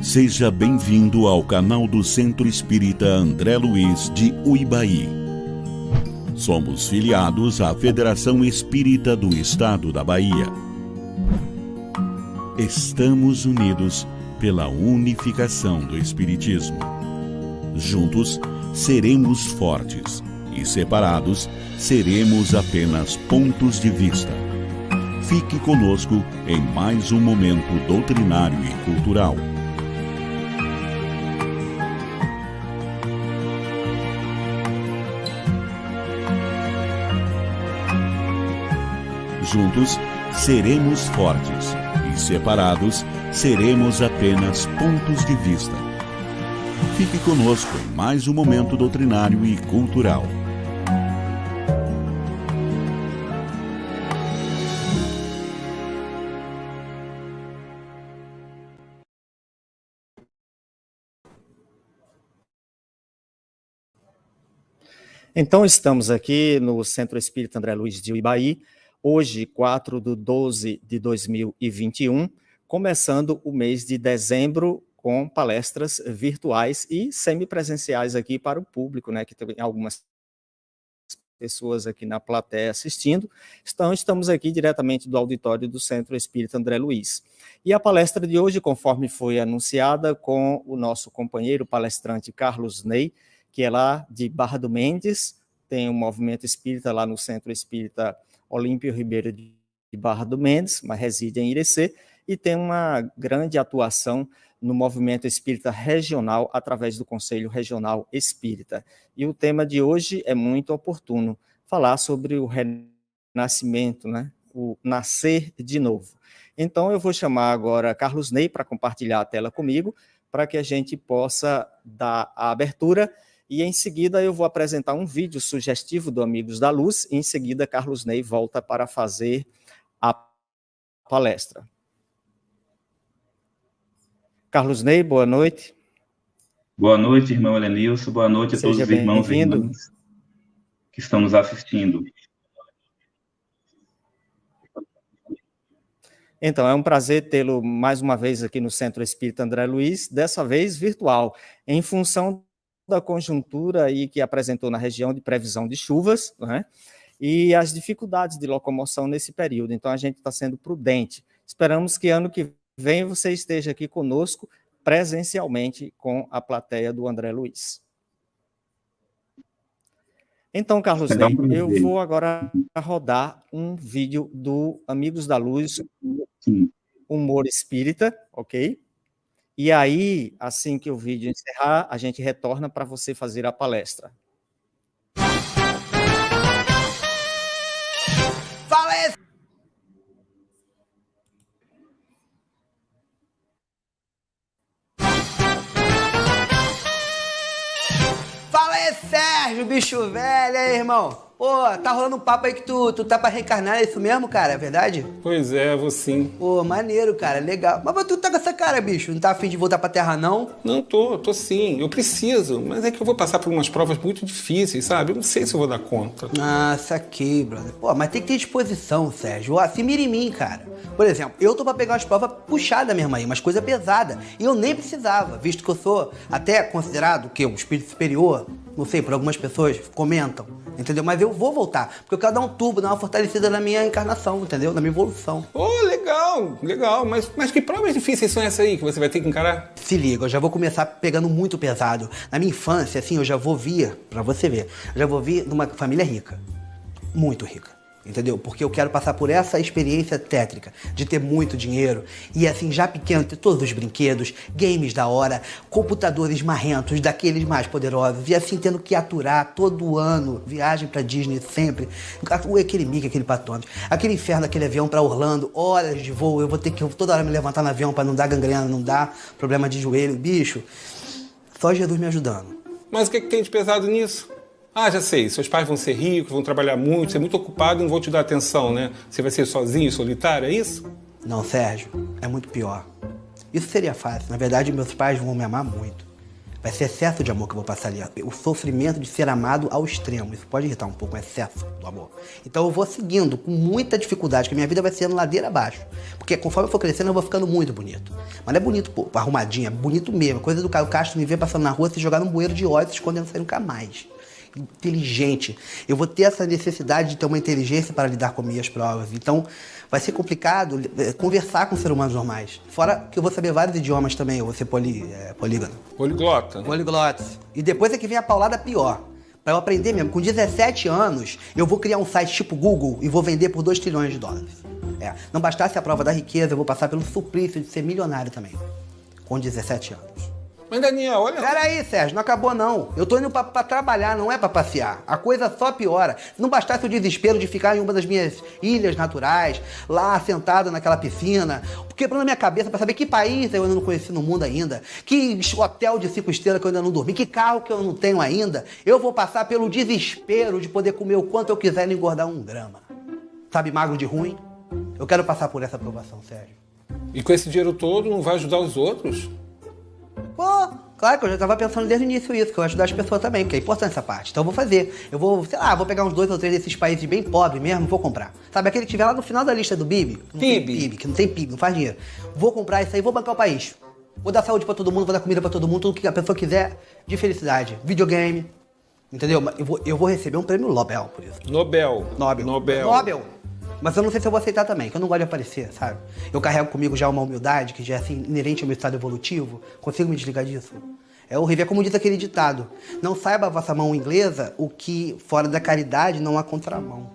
Seja bem-vindo ao canal do Centro Espírita André Luiz de Uibaí. Somos filiados à Federação Espírita do Estado da Bahia. Estamos unidos pela unificação do Espiritismo. Juntos, seremos fortes e separados, seremos apenas pontos de vista. Fique conosco em mais um momento doutrinário e cultural. Juntos, seremos fortes e separados, seremos apenas pontos de vista. Fique conosco em mais um momento doutrinário e cultural. Então, estamos aqui no Centro Espírita André Luiz de Uibaí, hoje, 4/12/2021, começando o mês de dezembro com palestras virtuais e semipresenciais aqui para o público, né, que tem algumas pessoas aqui na plateia assistindo. Então, estamos aqui diretamente do auditório do Centro Espírita André Luiz. E a palestra de hoje, conforme foi anunciada, com o nosso companheiro palestrante Carlos Ney, que é lá de Barra do Mendes, tem um movimento espírita lá no Centro Espírita Olímpio Ribeiro de Barra do Mendes, mas reside em Irecê, e tem uma grande atuação no movimento espírita regional através do Conselho Regional Espírita. E o tema de hoje é muito oportuno, falar sobre o renascimento, né? O nascer de novo. Então eu vou chamar agora Carlos Ney para compartilhar a tela comigo, para que a gente possa dar a abertura. E em seguida eu vou apresentar um vídeo sugestivo do Amigos da Luz, e em seguida Carlos Ney volta para fazer a palestra. Carlos Ney, boa noite. Boa noite, irmão Helenilson, boa noite a todos os irmãos e irmãs que estão nos assistindo. Então, é um prazer tê-lo mais uma vez aqui no Centro Espírita André Luiz, dessa vez virtual, em função da conjuntura aí que apresentou na região de previsão de chuvas, né, e as dificuldades de locomoção nesse período. Então, a gente está sendo prudente. Esperamos que ano que vem você esteja aqui conosco presencialmente com a plateia do André Luiz. Então, Carlos Ney, eu vou agora rodar um vídeo do Amigos da Luz, Humor Espírita, ok? E aí, assim que o vídeo encerrar, a gente retorna para você fazer a palestra. Fala aí! Fala aí, Sérgio, bicho velho, aí, irmão. Pô, tá rolando um papo aí que tu tá pra reencarnar, é isso mesmo, cara? É verdade? Pois é, vou sim. Pô, maneiro, cara, legal. Mas tu tá com essa cara, bicho? Não tá afim de voltar pra Terra, não? Não, tô sim. Eu preciso, mas é que eu vou passar por umas provas muito difíceis, sabe? Eu não sei se eu vou dar conta. Ah, saquei, brother. Pô, mas tem que ter disposição, Sérgio. Ó, se mira em mim, cara. Por exemplo, eu tô pra pegar umas provas puxadas mesmo aí, umas coisas pesadas. E eu nem precisava, visto que eu sou até considerado, um espírito superior. Não sei, por algumas pessoas comentam, entendeu? Mas eu vou voltar, porque eu quero dar um turbo, dar uma fortalecida na minha encarnação, entendeu? Na minha evolução. Oh, legal. Mas que provas difíceis são essas aí que você vai ter que encarar? Se liga, eu já vou começar pegando muito pesado. Na minha infância, assim, eu já vou vir, pra você ver, eu já vou vir de uma família rica. Muito rica. Entendeu? Porque eu quero passar por essa experiência tétrica de ter muito dinheiro e assim, já pequeno, ter todos os brinquedos, games da hora, computadores marrentos, daqueles mais poderosos e assim, tendo que aturar todo ano, viagem pra Disney sempre, aquele Mickey, aquele Patone, aquele inferno, aquele avião pra Orlando, horas de voo, eu vou ter que toda hora me levantar no avião pra não dar gangrena, não dar problema de joelho, bicho, só Jesus me ajudando. Mas o que tem de pesado nisso? Ah, já sei, seus pais vão ser ricos, vão trabalhar muito, ser muito ocupado e não vão te dar atenção, né? Você vai ser sozinho, solitário, é isso? Não, Sérgio, é muito pior. Isso seria fácil. Na verdade, meus pais vão me amar muito. Vai ser excesso de amor que eu vou passar ali. O sofrimento de ser amado ao extremo. Isso pode irritar um pouco, o excesso do amor. Então eu vou seguindo com muita dificuldade, que a minha vida vai sendo ladeira abaixo. Porque conforme eu for crescendo, eu vou ficando muito bonito. Mas não é bonito, pô, arrumadinho, é bonito mesmo. Coisa do Caio Castro me ver passando na rua, se jogar num bueiro de ódio, se esconder, não sair nunca mais. Inteligente. Eu vou ter essa necessidade de ter uma inteligência para lidar com minhas provas. Então, vai ser complicado conversar com seres humanos normais. Fora que eu vou saber vários idiomas também, eu vou ser polígono. Poliglota. Poliglota. E depois é que vem a paulada pior. Para eu aprender mesmo, com 17 anos, eu vou criar um site tipo Google e vou vender por 2 trilhões de dólares. Não bastasse a prova da riqueza, eu vou passar pelo suplício de ser milionário também. Com 17 anos. Mas, Daniel, olha... Peraí, Sérgio, não acabou não. Eu tô indo pra trabalhar, não é pra passear. A coisa só piora. Se não bastasse o desespero de ficar em uma das minhas ilhas naturais, lá sentado naquela piscina, quebrando a minha cabeça pra saber que país eu ainda não conheci no mundo ainda, que hotel de 5 estrelas que eu ainda não dormi, que carro que eu não tenho ainda, eu vou passar pelo desespero de poder comer o quanto eu quiser e não engordar 1 grama. Sabe, magro de ruim? Eu quero passar por essa aprovação, Sérgio. E com esse dinheiro todo, não vai ajudar os outros? Pô, claro que eu já tava pensando desde o início isso, que eu ia ajudar as pessoas também, porque é importante essa parte. Então eu vou fazer. Eu vou, sei lá, vou pegar uns 2 ou 3 desses países bem pobres mesmo, vou comprar. Sabe aquele que tiver lá no final da lista do PIB? PIB. Que não tem PIB, não faz dinheiro. Vou comprar isso aí, vou bancar o país. Vou dar saúde pra todo mundo, vou dar comida pra todo mundo, tudo que a pessoa quiser de felicidade. Videogame, entendeu? Eu vou receber um prêmio Nobel por isso. Nobel. Mas eu não sei se eu vou aceitar também, que eu não gosto de aparecer, sabe? Eu carrego comigo já uma humildade, que já é assim, inerente ao meu estado evolutivo. Consigo me desligar disso? É horrível, é como diz aquele ditado. Não saiba a vossa mão inglesa o que fora da caridade não há contramão.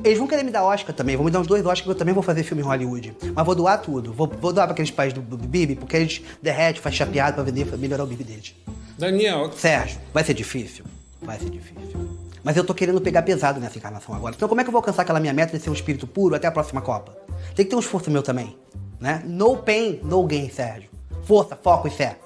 Eles vão querer me dar Oscar também, vão me dar uns 2 Oscars, que eu também vou fazer filme em Hollywood. Mas vou doar tudo, vou doar pra aqueles países do Bibi, porque eles derretem, faz chapeado pra vender, pra melhorar o Bibi deles. Daniel... Sérgio, vai ser difícil? Vai ser difícil. Mas eu tô querendo pegar pesado nessa encarnação agora. Então como é que eu vou alcançar aquela minha meta de ser um espírito puro até a próxima Copa? Tem que ter um esforço meu também, né? No pain, no gain, Sérgio. Força, foco e fé.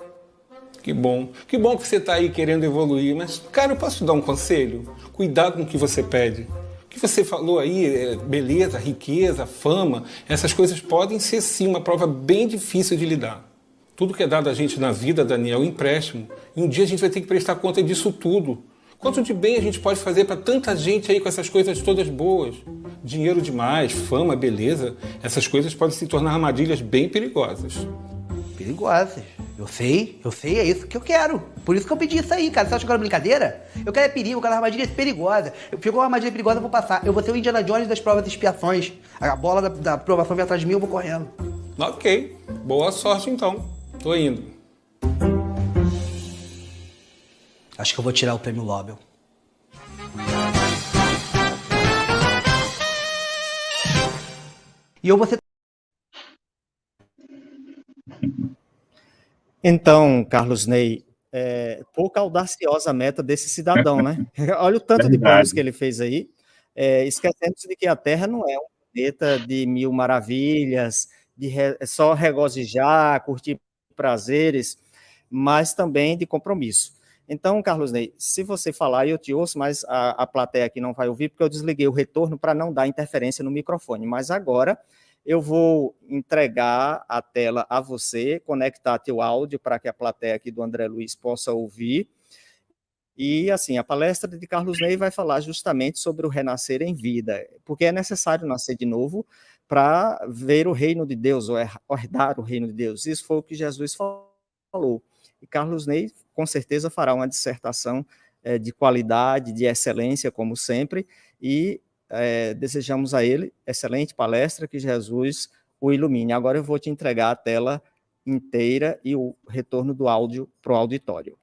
Que bom que você tá aí querendo evoluir, mas, cara, eu posso te dar um conselho? Cuidado com o que você pede. O que você falou aí, beleza, riqueza, fama, essas coisas podem ser sim uma prova bem difícil de lidar. Tudo que é dado a gente na vida, Daniel, é um empréstimo. E um dia a gente vai ter que prestar conta disso tudo. Quanto de bem a gente pode fazer para tanta gente aí com essas coisas todas boas? Dinheiro demais, fama, beleza, essas coisas podem se tornar armadilhas bem perigosas. Perigosas. Eu sei, é isso que eu quero. Por isso que eu pedi isso aí, cara. Você acha que era brincadeira? Eu quero é perigo, eu quero armadilha perigosa. Pegou uma armadilha perigosa, eu vou passar. Eu vou ser o Indiana Jones das provas de expiações. A bola da aprovação vem atrás de mim, eu vou correndo. Ok, boa sorte então. Tô indo. Acho que eu vou tirar o prêmio Nobel. E eu vou ser... Então, Carlos Ney, pouco audaciosa a meta desse cidadão, né? Olha o tanto de planos que ele fez aí, esquecendo-se de que a Terra não é um planeta de 1000 maravilhas, de só regozijar, curtir prazeres, mas também de compromisso. Então, Carlos Ney, se você falar, eu te ouço, mas a plateia aqui não vai ouvir, porque eu desliguei o retorno para não dar interferência no microfone. Mas agora eu vou entregar a tela a você, conectar teu áudio para que a plateia aqui do André Luiz possa ouvir. E, assim, a palestra de Carlos Ney vai falar justamente sobre o renascer em vida, porque é necessário nascer de novo para ver o reino de Deus, ou herdar o reino de Deus. Isso foi o que Jesus falou. E Carlos Ney, com certeza, fará uma dissertação de qualidade, de excelência, como sempre, e desejamos a ele excelente palestra, que Jesus o ilumine. Agora eu vou te entregar a tela inteira e o retorno do áudio para o auditório.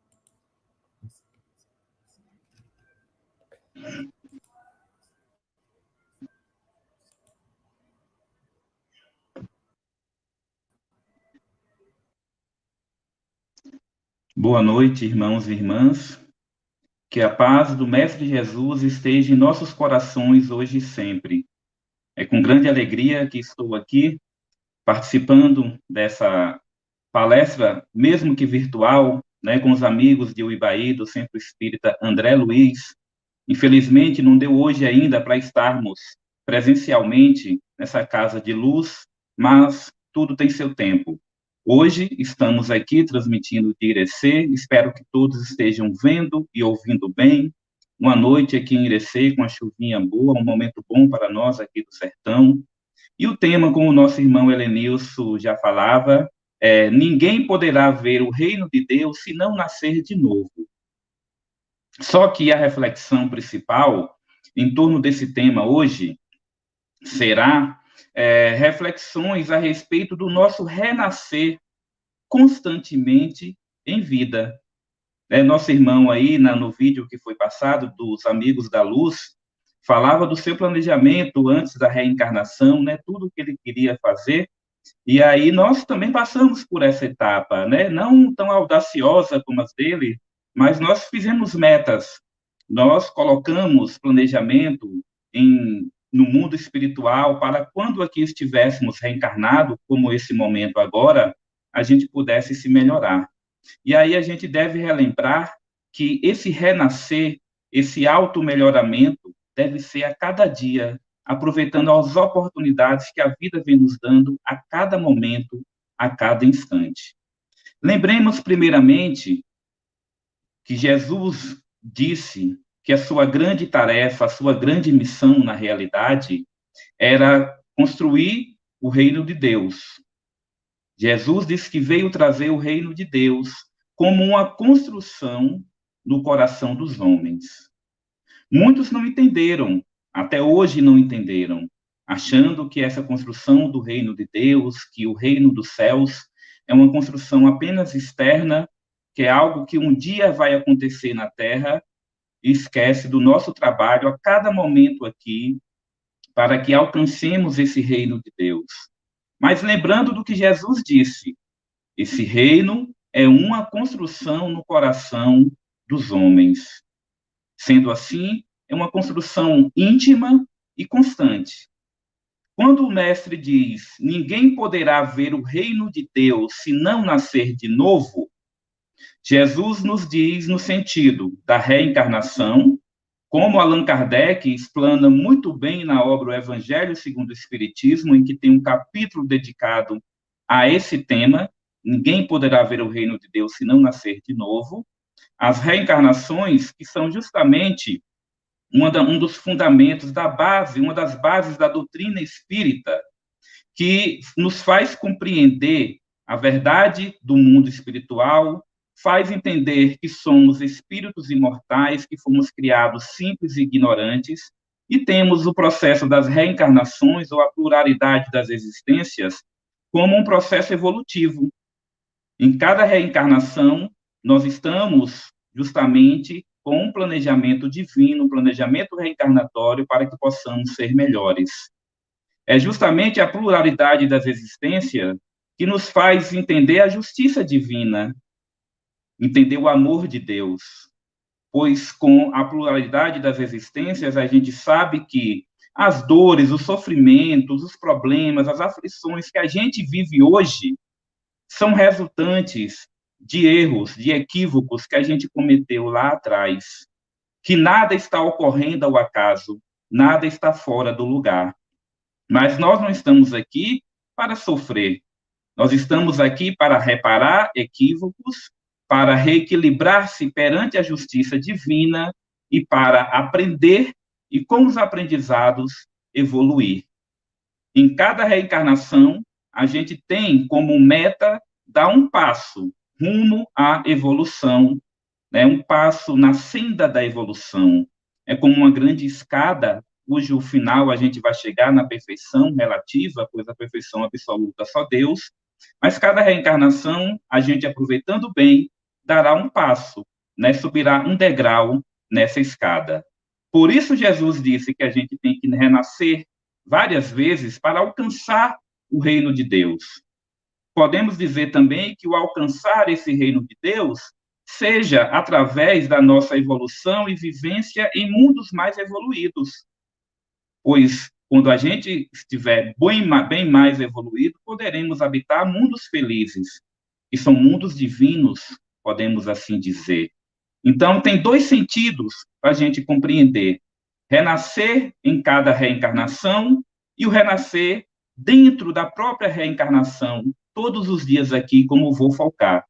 Boa noite, irmãos e irmãs. Que a paz do Mestre Jesus esteja em nossos corações hoje e sempre. É com grande alegria que estou aqui participando dessa palestra, mesmo que virtual, né, com os amigos de Uibaí, do Centro Espírita André Luiz. Infelizmente, não deu hoje ainda para estarmos presencialmente nessa casa de luz, mas tudo tem seu tempo. Hoje estamos aqui transmitindo de Irecê, espero que todos estejam vendo e ouvindo bem. Uma noite aqui em Irecê, com a chuvinha boa, um momento bom para nós aqui do sertão. E o tema, como o nosso irmão Helenilson já falava, é: ninguém poderá ver o reino de Deus se não nascer de novo. Só que a reflexão principal em torno desse tema hoje será reflexões a respeito do nosso renascer constantemente em vida. Nosso irmão aí, no vídeo que foi passado, dos Amigos da Luz, falava do seu planejamento antes da reencarnação, tudo o que ele queria fazer, e aí nós também passamos por essa etapa, não tão audaciosa como as dele, mas nós fizemos metas, nós colocamos planejamento no mundo espiritual para quando aqui estivéssemos reencarnados, como esse momento agora, a gente pudesse se melhorar. E aí a gente deve relembrar que esse renascer, esse auto-melhoramento, deve ser a cada dia, aproveitando as oportunidades que a vida vem nos dando a cada momento, a cada instante. Lembremos, primeiramente, que Jesus disse que a sua grande tarefa, a sua grande missão, na realidade, era construir o reino de Deus. Jesus disse que veio trazer o reino de Deus como uma construção no coração dos homens. Muitos não entenderam, até hoje não entenderam, achando que essa construção do reino de Deus, que o reino dos céus, é uma construção apenas externa, que é algo que um dia vai acontecer na Terra, e esquece do nosso trabalho a cada momento aqui, para que alcancemos esse reino de Deus. Mas lembrando do que Jesus disse, esse reino é uma construção no coração dos homens. Sendo assim, é uma construção íntima e constante. Quando o mestre diz, ninguém poderá ver o reino de Deus se não nascer de novo, Jesus nos diz no sentido da reencarnação, como Allan Kardec explana muito bem na obra O Evangelho segundo o Espiritismo, em que tem um capítulo dedicado a esse tema, ninguém poderá ver o reino de Deus se não nascer de novo. As reencarnações, que são justamente um dos fundamentos da base, uma das bases da doutrina espírita, que nos faz compreender a verdade do mundo espiritual, faz entender que somos espíritos imortais, que fomos criados simples e ignorantes, e temos o processo das reencarnações, ou a pluralidade das existências, como um processo evolutivo. Em cada reencarnação, nós estamos justamente com um planejamento divino, um planejamento reencarnatório para que possamos ser melhores. É justamente a pluralidade das existências que nos faz entender a justiça divina, entender o amor de Deus, pois com a pluralidade das existências a gente sabe que as dores, os sofrimentos, os problemas, as aflições que a gente vive hoje são resultantes de erros, de equívocos que a gente cometeu lá atrás, que nada está ocorrendo ao acaso, nada está fora do lugar. Mas nós não estamos aqui para sofrer, nós estamos aqui para reparar equívocos, para reequilibrar-se perante a justiça divina e para aprender e, com os aprendizados, evoluir. Em cada reencarnação, a gente tem como meta dar um passo rumo à evolução, um passo na senda da evolução. É como uma grande escada, cujo final a gente vai chegar na perfeição relativa, pois a perfeição absoluta só Deus, mas cada reencarnação, a gente aproveitando bem, dará um passo, subirá um degrau nessa escada. Por isso Jesus disse que a gente tem que renascer várias vezes para alcançar o reino de Deus. Podemos dizer também que o alcançar esse reino de Deus seja através da nossa evolução e vivência em mundos mais evoluídos. Pois, quando a gente estiver bem mais evoluído, poderemos habitar mundos felizes, que são mundos divinos, podemos assim dizer. Então, tem dois sentidos para a gente compreender: renascer em cada reencarnação e o renascer dentro da própria reencarnação, todos os dias aqui, como vou focar,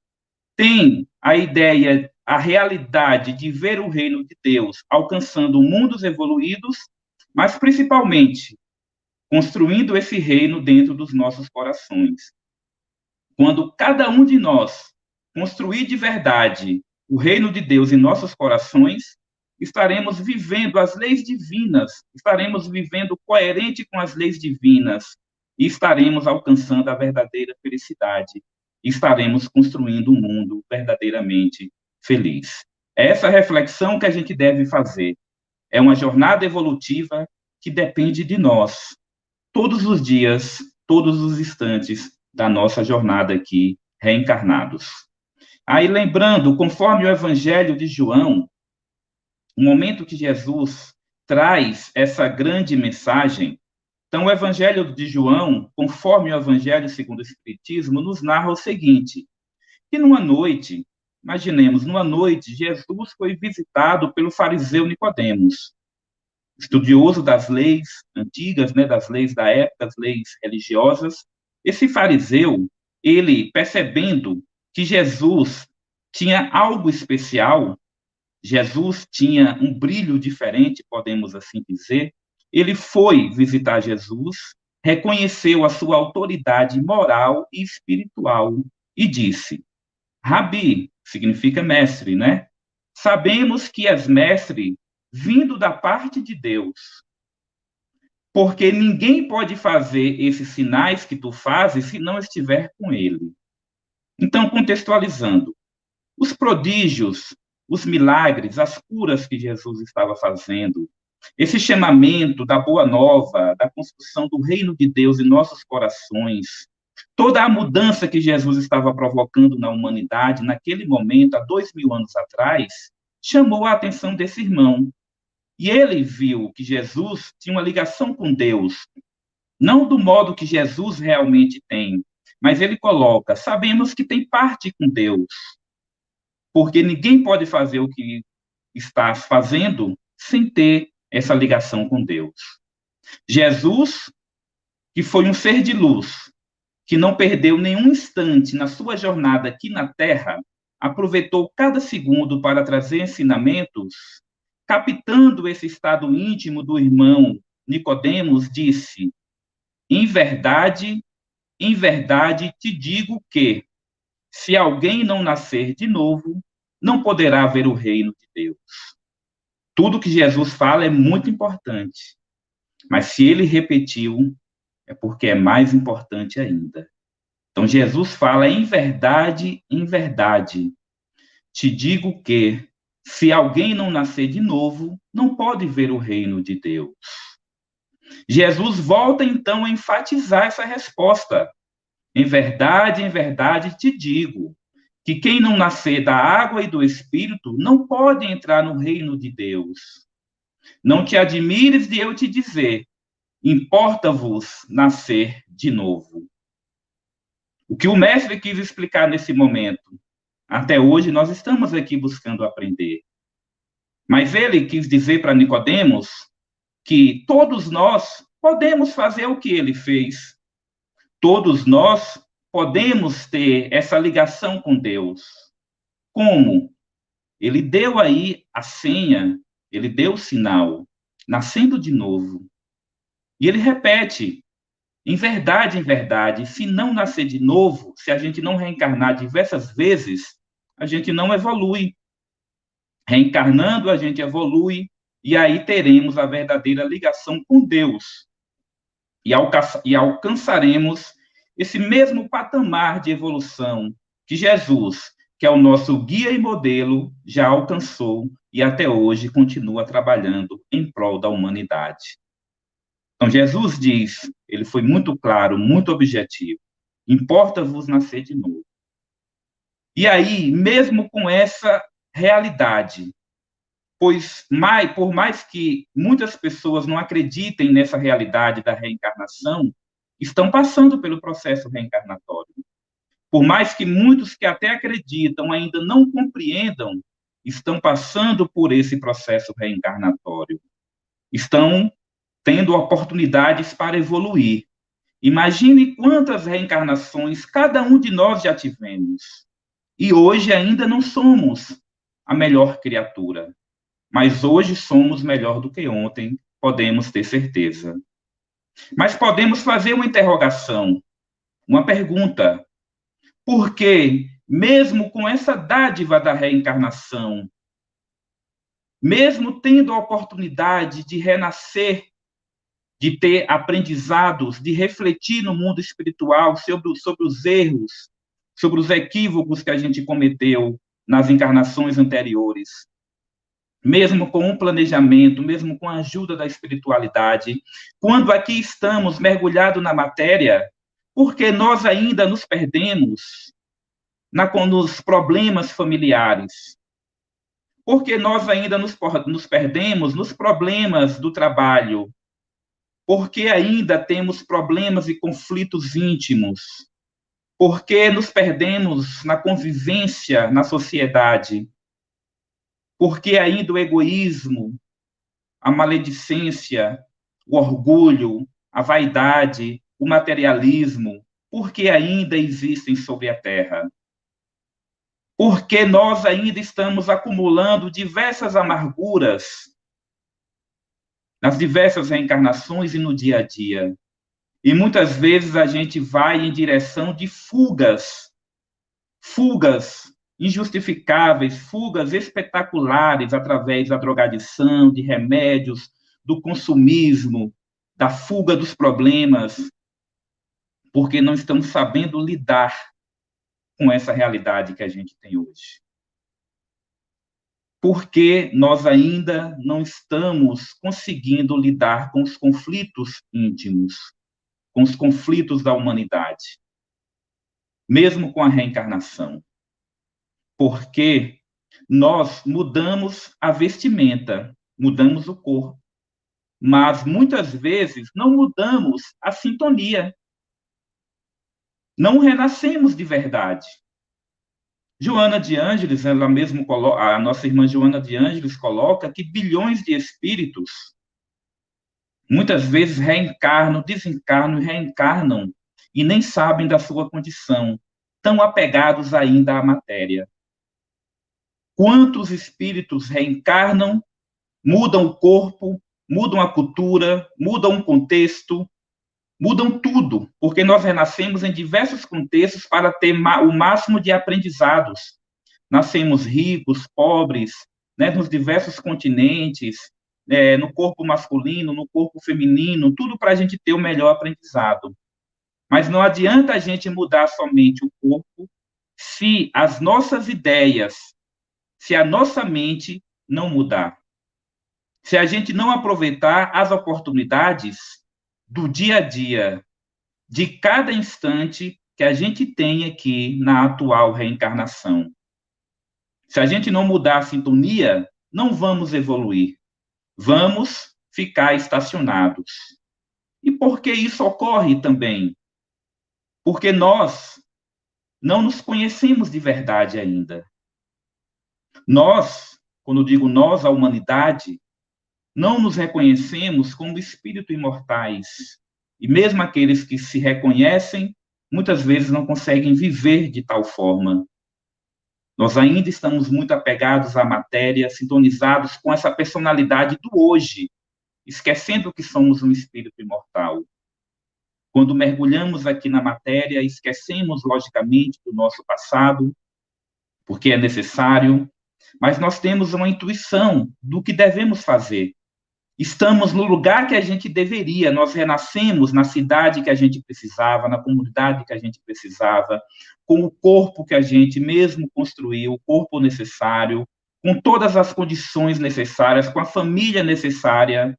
tem a ideia, a realidade de ver o reino de Deus alcançando mundos evoluídos, mas principalmente construindo esse reino dentro dos nossos corações. Quando cada um de nós construir de verdade o reino de Deus em nossos corações, estaremos vivendo as leis divinas, estaremos vivendo coerente com as leis divinas e estaremos alcançando a verdadeira felicidade. Estaremos construindo um mundo verdadeiramente feliz. É essa reflexão que a gente deve fazer. É uma jornada evolutiva que depende de nós, todos os dias, todos os instantes da nossa jornada aqui, reencarnados. Aí, lembrando, conforme o Evangelho de João, o momento que Jesus traz essa grande mensagem, então o Evangelho de João, conforme o Evangelho segundo o Espiritismo, nos narra o seguinte, que numa noite, imaginemos, numa noite, Jesus foi visitado pelo fariseu Nicodemos, estudioso das leis antigas, né, das leis da época, das leis religiosas. Esse fariseu, ele percebendo que Jesus tinha algo especial, Jesus tinha um brilho diferente, podemos assim dizer, ele foi visitar Jesus, reconheceu a sua autoridade moral e espiritual e disse, Rabi, significa mestre, né? Sabemos que és mestre vindo da parte de Deus, porque ninguém pode fazer esses sinais que tu fazes se não estiver com ele. Então, contextualizando, os prodígios, os milagres, as curas que Jesus estava fazendo, esse chamamento da boa nova, da construção do reino de Deus em nossos corações, toda a mudança que Jesus estava provocando na humanidade, naquele momento, há 2000 anos atrás, chamou a atenção desse irmão. E ele viu que Jesus tinha uma ligação com Deus, não do modo que Jesus realmente tem, mas ele coloca, sabemos que tem parte com Deus, porque ninguém pode fazer o que está fazendo sem ter essa ligação com Deus. Jesus, que foi um ser de luz, que não perdeu nenhum instante na sua jornada aqui na Terra, aproveitou cada segundo para trazer ensinamentos, captando esse estado íntimo do irmão Nicodemos, disse, em verdade te digo que, se alguém não nascer de novo, não poderá ver o reino de Deus. Tudo que Jesus fala é muito importante, mas se ele repetiu, é porque é mais importante ainda. Então, Jesus fala, em verdade, te digo que, se alguém não nascer de novo, não pode ver o reino de Deus. Jesus volta, então, a enfatizar essa resposta. Em verdade, te digo, que quem não nascer da água e do Espírito não pode entrar no reino de Deus. Não te admires de eu te dizer, importa-vos nascer de novo. O que o mestre quis explicar nesse momento? Até hoje nós estamos aqui buscando aprender. Mas ele quis dizer para Nicodemos que todos nós podemos fazer o que ele fez. Todos nós podemos ter essa ligação com Deus. Como? Ele deu aí a senha, ele deu o sinal, nascendo de novo. E ele repete, em verdade, se não nascer de novo, se a gente não reencarnar diversas vezes, a gente não evolui. Reencarnando, a gente evolui, e aí teremos a verdadeira ligação com Deus. E alcançaremos esse mesmo patamar de evolução que Jesus, que é o nosso guia e modelo, já alcançou e até hoje continua trabalhando em prol da humanidade. Então, Jesus diz, ele foi muito claro, muito objetivo, importa-vos nascer de novo. E aí, mesmo com essa realidade, pois por mais que muitas pessoas não acreditem nessa realidade da reencarnação, estão passando pelo processo reencarnatório. Por mais que muitos que até acreditam ainda não compreendam, estão passando por esse processo reencarnatório. Estão tendo oportunidades para evoluir. Imagine quantas reencarnações cada um de nós já tivemos. E hoje ainda não somos a melhor criatura. Mas hoje somos melhor do que ontem, podemos ter certeza. Mas podemos fazer uma interrogação, uma pergunta. Por que, mesmo com essa dádiva da reencarnação, mesmo tendo a oportunidade de renascer, de ter aprendizados, de refletir no mundo espiritual sobre os erros, sobre os equívocos que a gente cometeu nas encarnações anteriores, mesmo com um planejamento, mesmo com a ajuda da espiritualidade, quando aqui estamos mergulhados na matéria, porque nós ainda nos perdemos nos problemas familiares, porque nós ainda nos perdemos nos problemas do trabalho, porque ainda temos problemas e conflitos íntimos, porque nos perdemos na convivência na sociedade, porque ainda o egoísmo, a maledicência, o orgulho, a vaidade, o materialismo, porque ainda existem sobre a Terra. Porque nós ainda estamos acumulando diversas amarguras nas diversas reencarnações e no dia a dia. E muitas vezes a gente vai em direção de fugas injustificáveis, fugas espetaculares através da drogadição, de remédios, do consumismo, da fuga dos problemas, porque não estamos sabendo lidar com essa realidade que a gente tem hoje. Porque nós ainda não estamos conseguindo lidar com os conflitos íntimos, com os conflitos da humanidade, mesmo com a reencarnação. Porque nós mudamos a vestimenta, mudamos o corpo, mas muitas vezes não mudamos a sintonia. Não renascemos de verdade. Joana de Ângeles, ela mesmo coloca, a nossa irmã Joana de Ângeles coloca que bilhões de espíritos muitas vezes reencarnam, desencarnam e reencarnam e nem sabem da sua condição, tão apegados ainda à matéria. Quantos espíritos reencarnam, mudam o corpo, mudam a cultura, mudam o contexto, mudam tudo, porque nós renascemos em diversos contextos para ter o máximo de aprendizados. Nascemos ricos, pobres, né, nos diversos continentes, no corpo masculino, no corpo feminino, tudo para a gente ter o melhor aprendizado. Mas não adianta a gente mudar somente o corpo se as nossas ideias, se a nossa mente não mudar. Se a gente não aproveitar as oportunidades do dia a dia, de cada instante que a gente tem aqui na atual reencarnação. Se a gente não mudar a sintonia, não vamos evoluir. Vamos ficar estacionados. E por que isso ocorre também? Porque nós não nos conhecemos de verdade ainda. Nós, quando digo nós, a humanidade, não nos reconhecemos como espíritos imortais. E mesmo aqueles que se reconhecem, muitas vezes não conseguem viver de tal forma. Nós ainda estamos muito apegados à matéria, sintonizados com essa personalidade do hoje, esquecendo que somos um espírito imortal. Quando mergulhamos aqui na matéria, esquecemos, logicamente, do nosso passado, porque é necessário, mas nós temos uma intuição do que devemos fazer. Estamos no lugar que a gente deveria, nós renascemos na cidade que a gente precisava, na comunidade que a gente precisava, com o corpo que a gente mesmo construiu, o corpo necessário, com todas as condições necessárias, com a família necessária,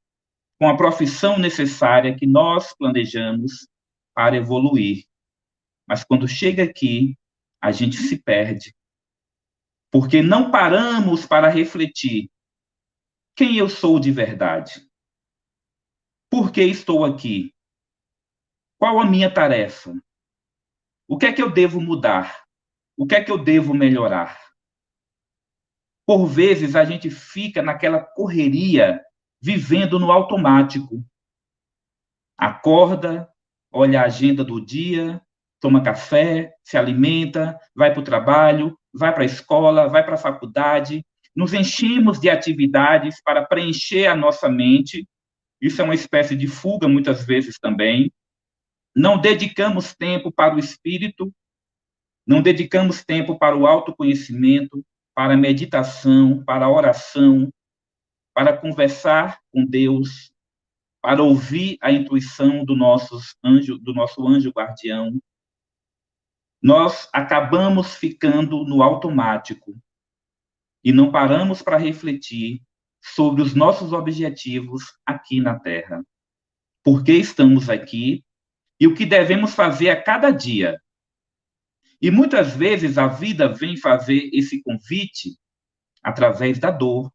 com a profissão necessária que nós planejamos para evoluir. Mas quando chega aqui, a gente se perde, porque não paramos para refletir quem eu sou de verdade. Por que estou aqui? Qual a minha tarefa? O que é que eu devo mudar? O que é que eu devo melhorar? Por vezes, a gente fica naquela correria, vivendo no automático. Acorda, olha a agenda do dia, toma café, se alimenta, vai para o trabalho, vai para a escola, vai para a faculdade. Nos enchemos de atividades para preencher a nossa mente. Isso é uma espécie de fuga, muitas vezes também. Não dedicamos tempo para o espírito, não dedicamos tempo para o autoconhecimento, para a meditação, para a oração, para conversar com Deus, para ouvir a intuição do nosso anjo guardião. Nós acabamos ficando no automático e não paramos para refletir sobre os nossos objetivos aqui na Terra. Por que estamos aqui e o que devemos fazer a cada dia. E muitas vezes a vida vem fazer esse convite através da dor,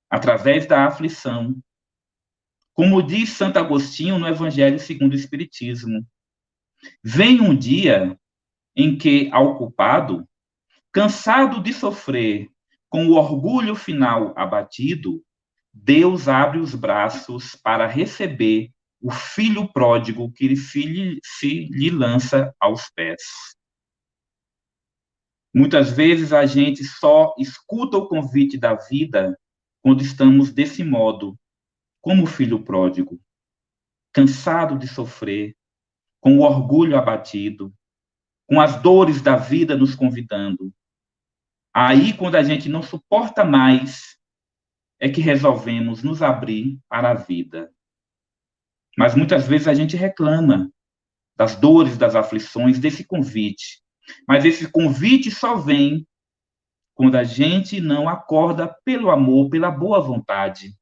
através da aflição. Como diz Santo Agostinho no Evangelho segundo o Espiritismo, vem um dia em que, ao culpado, cansado de sofrer, com o orgulho final abatido, Deus abre os braços para receber o filho pródigo que lhe lança aos pés. Muitas vezes a gente só escuta o convite da vida quando estamos desse modo, como o filho pródigo, cansado de sofrer, com o orgulho abatido, com as dores da vida nos convidando. Aí, quando a gente não suporta mais, é que resolvemos nos abrir para a vida. Mas muitas vezes a gente reclama das dores, das aflições, desse convite. Mas esse convite só vem quando a gente não acorda pelo amor, pela boa vontade.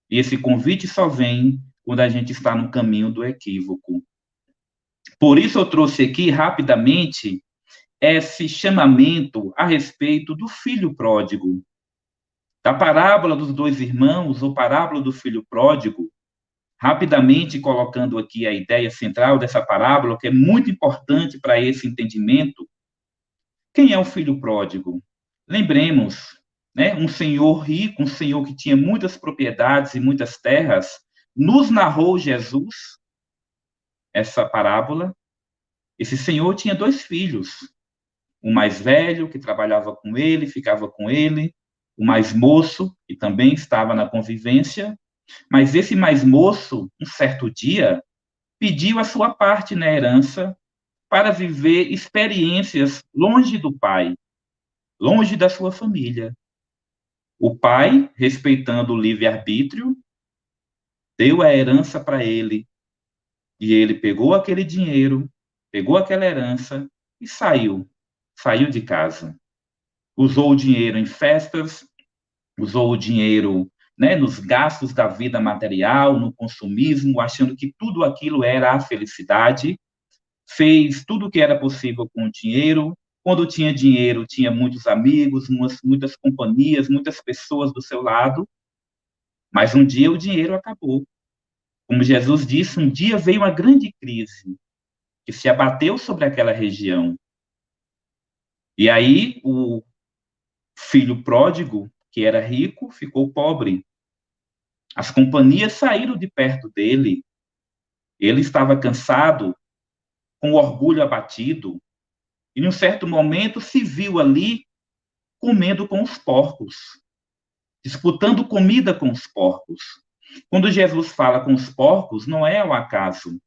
E esse convite só vem quando a gente está no caminho do equívoco. Por isso eu trouxe aqui, rapidamente, esse chamamento a respeito do filho pródigo. Da parábola dos dois irmãos, ou parábola do filho pródigo, rapidamente colocando aqui a ideia central dessa parábola, que é muito importante para esse entendimento. Quem é o filho pródigo? Lembremos, né, um senhor rico, um senhor que tinha muitas propriedades e muitas terras, nos narrou Jesus essa parábola. Esse senhor tinha 2 filhos, o mais velho, que trabalhava com ele, ficava com ele, o mais moço, que também estava na convivência, mas esse mais moço, um certo dia, pediu a sua parte na herança para viver experiências longe do pai, longe da sua família. O pai, respeitando o livre-arbítrio, deu a herança para ele, e ele pegou aquele dinheiro, pegou aquela herança e saiu de casa. Usou o dinheiro em festas, usou o dinheiro, né, nos gastos da vida material, no consumismo, achando que tudo aquilo era a felicidade, fez tudo o que era possível com o dinheiro. Quando tinha dinheiro, tinha muitos amigos, muitas companhias, muitas pessoas do seu lado, mas um dia o dinheiro acabou. Como Jesus disse, um dia veio uma grande crise que se abateu sobre aquela região. E aí o filho pródigo, que era rico, ficou pobre. As companhias saíram de perto dele. Ele estava cansado, com o orgulho abatido, e, em um certo momento, se viu ali comendo com os porcos, disputando comida com os porcos. Quando Jesus fala com os porcos, não é ao acaso,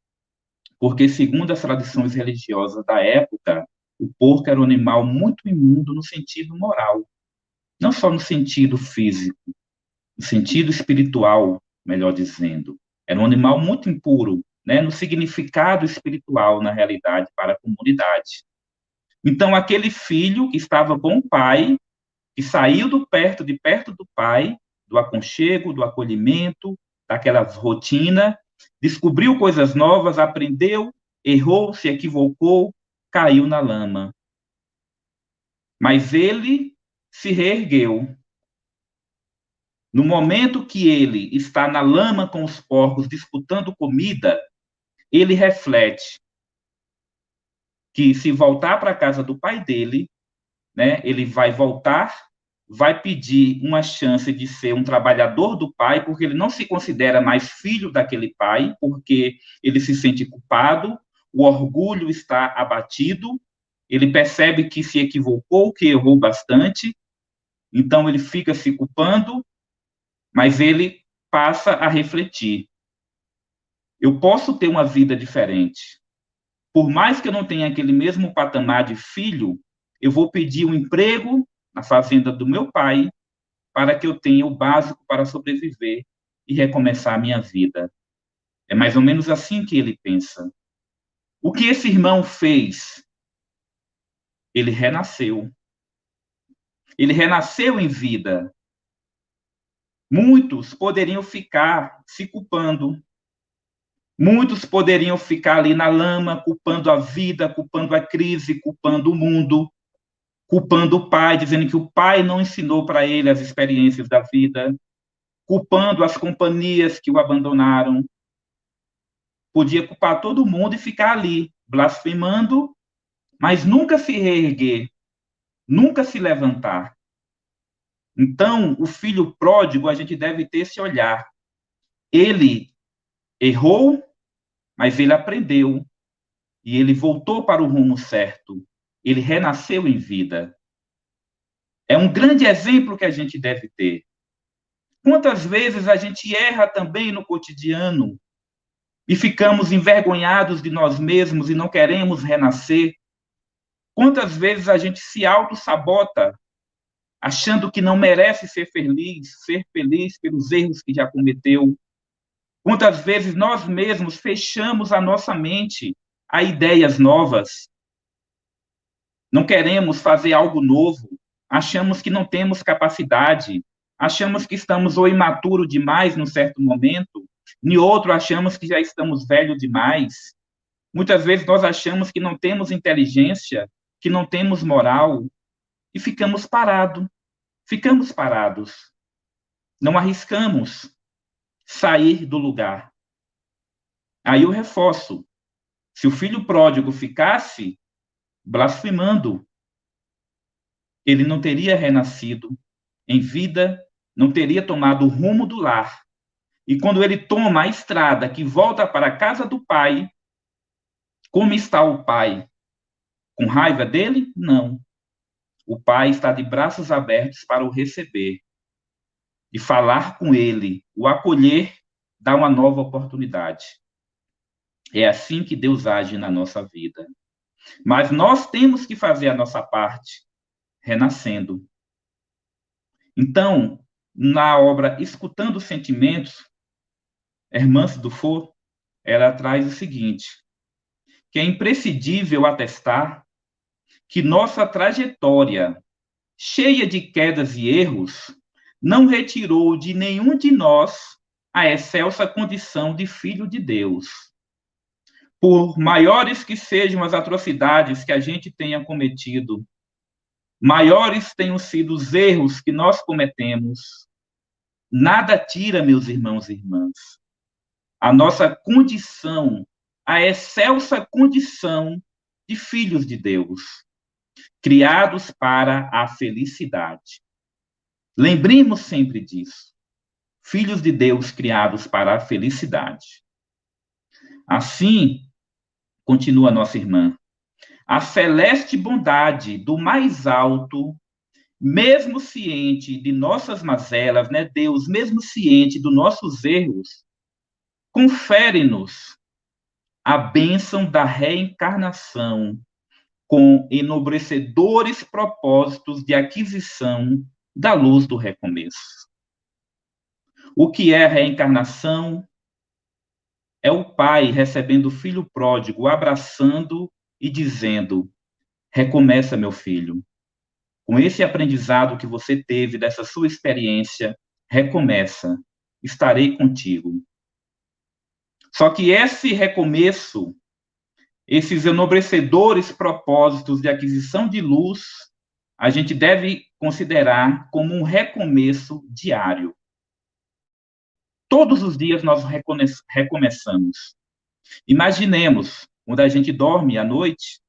porque, segundo as tradições religiosas da época, o porco era um animal muito imundo no sentido moral, não só no sentido físico, no sentido espiritual, melhor dizendo. Era um animal muito impuro, né, no significado espiritual, na realidade, para a comunidade. Então, aquele filho que estava com o pai, que saiu de perto do pai, do aconchego, do acolhimento, daquela rotina, descobriu coisas novas, aprendeu, errou, se equivocou, caiu na lama. Mas ele se reergueu. No momento que ele está na lama com os porcos, disputando comida, ele reflete que, se voltar para a casa do pai dele, né, ele vai voltar vai pedir uma chance de ser um trabalhador do pai, porque ele não se considera mais filho daquele pai, porque ele se sente culpado, o orgulho está abatido, ele percebe que se equivocou, que errou bastante, então ele fica se culpando, mas ele passa a refletir. Eu posso ter uma vida diferente. Por mais que eu não tenha aquele mesmo patamar de filho, eu vou pedir um emprego na fazenda do meu pai para que eu tenha o básico para sobreviver e recomeçar a minha vida. É mais ou menos assim que ele pensa. O que esse irmão fez? Ele renasceu. Ele renasceu em vida. Muitos poderiam ficar se culpando. Muitos poderiam ficar ali na lama, culpando a vida, culpando a crise, culpando o mundo, culpando o pai, dizendo que o pai não ensinou para ele as experiências da vida, culpando as companhias que o abandonaram. Podia culpar todo mundo e ficar ali, blasfemando, mas nunca se reerguer, nunca se levantar. Então, o filho pródigo, a gente deve ter esse olhar. Ele errou, mas ele aprendeu. E ele voltou para o rumo certo. Ele renasceu em vida. É um grande exemplo que a gente deve ter. Quantas vezes a gente erra também no cotidiano e ficamos envergonhados de nós mesmos e não queremos renascer? Quantas vezes a gente se auto-sabota, achando que não merece ser feliz pelos erros que já cometeu? Quantas vezes nós mesmos fechamos a nossa mente a ideias novas? Não queremos fazer algo novo, achamos que não temos capacidade, achamos que estamos ou imaturo demais num certo momento, em outro achamos que já estamos velhos demais. Muitas vezes nós achamos que não temos inteligência, que não temos moral, e ficamos parados. Não arriscamos sair do lugar. Aí eu reforço, se o filho pródigo ficasse blasfemando, ele não teria renascido em vida, não teria tomado o rumo do lar. E quando ele toma a estrada que volta para a casa do pai, como está o pai? Com raiva dele? Não. O pai está de braços abertos para o receber e falar com ele, o acolher, dar uma nova oportunidade. É assim que Deus age na nossa vida. Mas nós temos que fazer a nossa parte, renascendo. Então, na obra Escutando os Sentimentos, Hermance Dufour, ela traz o seguinte, que é imprescindível atestar que nossa trajetória, cheia de quedas e erros, não retirou de nenhum de nós a excelsa condição de filho de Deus. Por maiores que sejam as atrocidades que a gente tenha cometido, maiores tenham sido os erros que nós cometemos, nada tira, meus irmãos e irmãs, a nossa condição, a excelsa condição de filhos de Deus, criados para a felicidade. Lembremos sempre disso. Filhos de Deus criados para a felicidade. Assim, continua nossa irmã, a celeste bondade do mais alto, mesmo ciente de nossas mazelas, né, Deus, mesmo ciente dos nossos erros, confere-nos a bênção da reencarnação com enobrecedores propósitos de aquisição da luz do recomeço. O que é a reencarnação? É o pai recebendo o filho pródigo, abraçando e dizendo, recomeça, meu filho. Com esse aprendizado que você teve dessa sua experiência, recomeça, estarei contigo. Só que esse recomeço, esses enobrecedores propósitos de aquisição de luz, a gente deve considerar como um recomeço diário. Todos os dias nós recomeçamos. Imaginemos, quando a gente dorme à noite,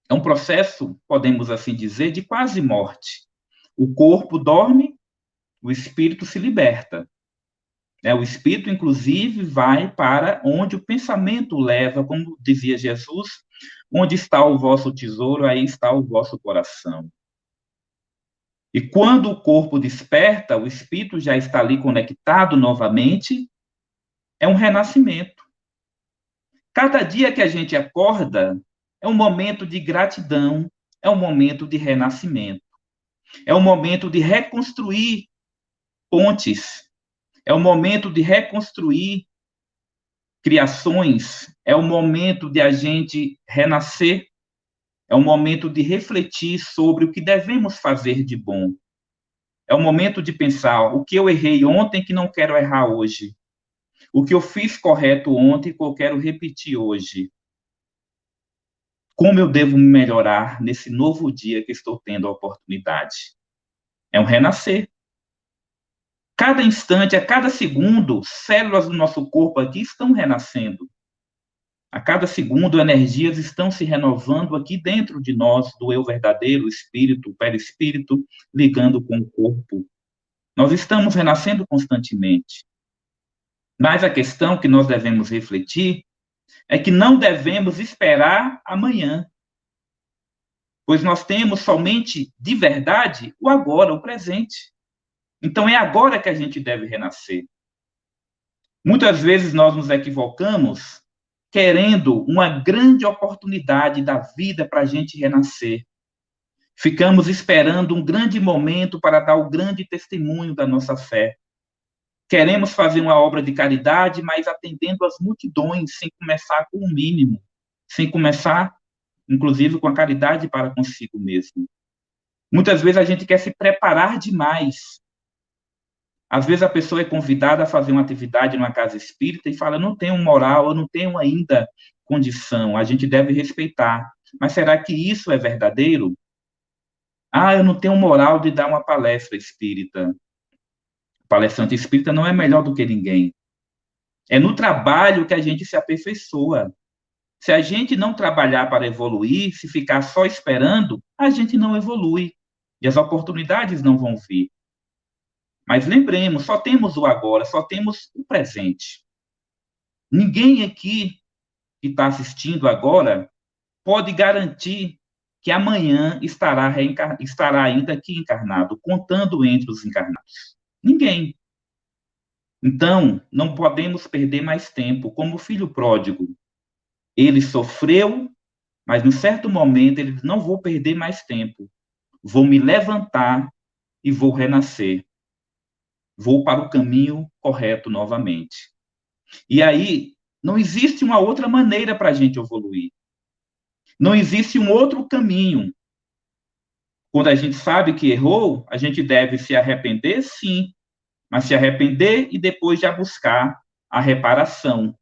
é um processo, podemos assim dizer, de quase morte. O corpo dorme, o espírito se liberta. O espírito, inclusive, vai para onde o pensamento leva, como dizia Jesus, onde está o vosso tesouro, aí está o vosso coração. E quando o corpo desperta, o espírito já está ali conectado novamente, é um renascimento. Cada dia que a gente acorda é um momento de gratidão, é um momento de renascimento. É um momento de reconstruir pontes, é um momento de reconstruir criações, é o momento de a gente renascer, é o momento de refletir sobre o que devemos fazer de bom. É o momento de pensar o que eu errei ontem que não quero errar hoje. O que eu fiz correto ontem que eu quero repetir hoje. Como eu devo me melhorar nesse novo dia que estou tendo a oportunidade? É um renascer. Cada instante, a cada segundo, células do nosso corpo aqui estão renascendo. A cada segundo, energias estão se renovando aqui dentro de nós, do eu verdadeiro, o espírito, o perispírito, ligando com o corpo. Nós estamos renascendo constantemente. Mas a questão que nós devemos refletir é que não devemos esperar amanhã, pois nós temos somente, de verdade, o agora, o presente. Então, é agora que a gente deve renascer. Muitas vezes nós nos equivocamos querendo uma grande oportunidade da vida para a gente renascer. Ficamos esperando um grande momento para dar o grande testemunho da nossa fé. Queremos fazer uma obra de caridade, mas atendendo as multidões, sem começar com o mínimo, sem começar, inclusive, com a caridade para consigo mesmo. Muitas vezes a gente quer se preparar demais. Às vezes a pessoa é convidada a fazer uma atividade numa casa espírita e fala, não tenho moral, eu não tenho ainda condição, a gente deve respeitar. Mas será que isso é verdadeiro? Eu não tenho moral de dar uma palestra espírita. O palestrante espírita não é melhor do que ninguém. É no trabalho que a gente se aperfeiçoa. Se a gente não trabalhar para evoluir, se ficar só esperando, a gente não evolui. E as oportunidades não vão vir. Mas lembremos, só temos o agora, só temos o presente. Ninguém aqui que está assistindo agora pode garantir que amanhã estará ainda aqui encarnado, contando entre os encarnados. Ninguém. Então, não podemos perder mais tempo. Como o filho pródigo, ele sofreu, mas num certo momento ele disse, não vou perder mais tempo. Vou me levantar e vou renascer. Vou para o caminho correto novamente. E aí, não existe uma outra maneira para a gente evoluir. Não existe um outro caminho. Quando a gente sabe que errou, a gente deve se arrepender, sim, mas se arrepender e depois já buscar a reparação.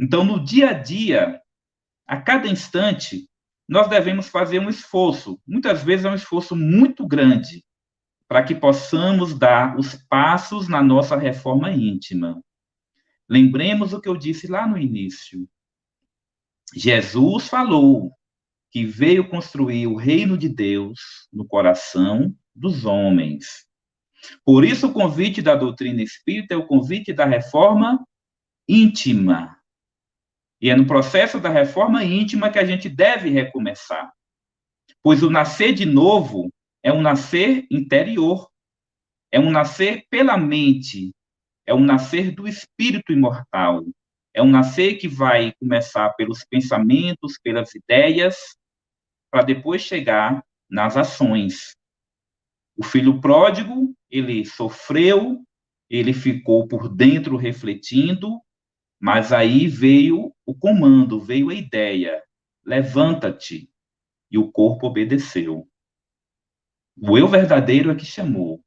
Então, no dia a dia, a cada instante, nós devemos fazer um esforço. Muitas vezes é um esforço muito grande, para que possamos dar os passos na nossa reforma íntima. Lembremos o que eu disse lá no início. Jesus falou que veio construir o reino de Deus no coração dos homens. Por isso, o convite da doutrina espírita é o convite da reforma íntima. E é no processo da reforma íntima que a gente deve recomeçar. Pois o nascer de novo é um nascer interior, é um nascer pela mente, é um nascer do espírito imortal, é um nascer que vai começar pelos pensamentos, pelas ideias, para depois chegar nas ações. O filho pródigo, ele sofreu, ele ficou por dentro refletindo, mas aí veio o comando, veio a ideia, levanta-te, e o corpo obedeceu. O eu verdadeiro é que chamou.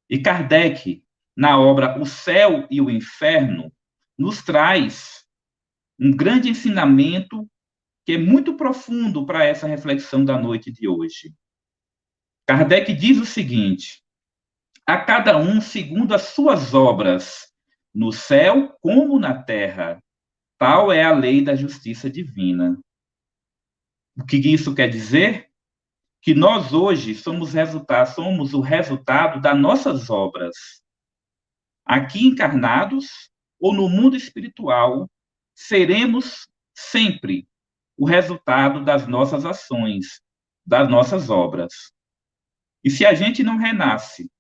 E Kardec, na obra O Céu e o Inferno, nos traz um grande ensinamento que é muito profundo para essa reflexão da noite de hoje. Kardec diz o seguinte, a cada um segundo as suas obras, no céu como na terra, tal é a lei da justiça divina. O que isso quer dizer? que nós hoje somos o resultado das nossas obras. Aqui encarnados ou no mundo espiritual, seremos sempre o resultado das nossas ações, das nossas obras. E se a gente não renasce,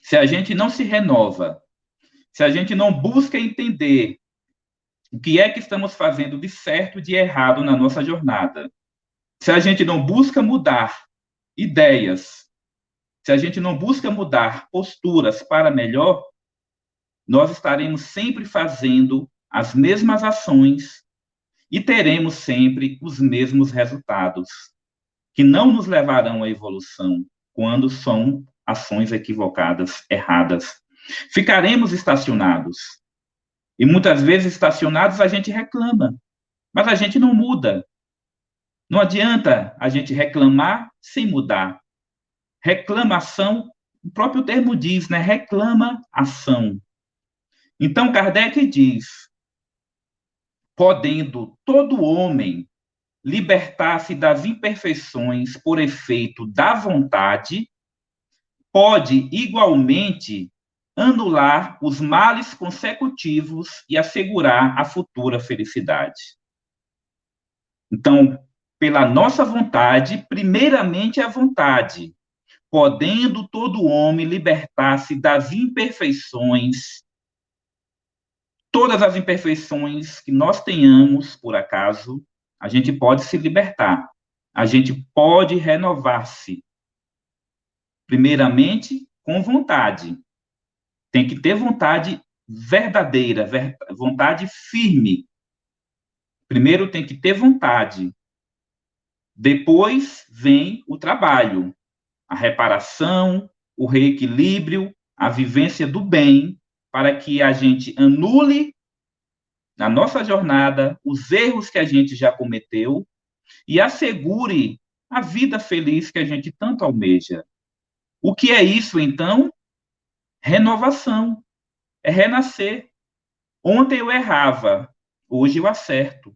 se a gente não se renova, se a gente não busca entender o que é que estamos fazendo de certo e de errado na nossa jornada, se a gente não busca mudar ideias, se a gente não busca mudar posturas para melhor, nós estaremos sempre fazendo as mesmas ações e teremos sempre os mesmos resultados, que não nos levarão à evolução quando são ações equivocadas, erradas. Ficaremos estacionados. E muitas vezes estacionados a gente reclama, mas a gente não muda. Não adianta a gente reclamar sem mudar. Reclamação, o próprio termo diz, né? Reclama ação. Então Kardec diz: podendo todo homem libertar-se das imperfeições por efeito da vontade, pode igualmente anular os males consecutivos e assegurar a futura felicidade. Então, pela nossa vontade, primeiramente a vontade, podendo todo homem libertar-se das imperfeições, todas as imperfeições que nós tenhamos, por acaso, a gente pode se libertar, a gente pode renovar-se, primeiramente com vontade. Tem que ter vontade verdadeira, vontade firme. Primeiro tem que ter vontade. Depois vem o trabalho, a reparação, o reequilíbrio, a vivência do bem, para que a gente anule na nossa jornada os erros que a gente já cometeu e assegure a vida feliz que a gente tanto almeja. O que é isso, então? Renovação. É renascer. Ontem eu errava, hoje eu acerto.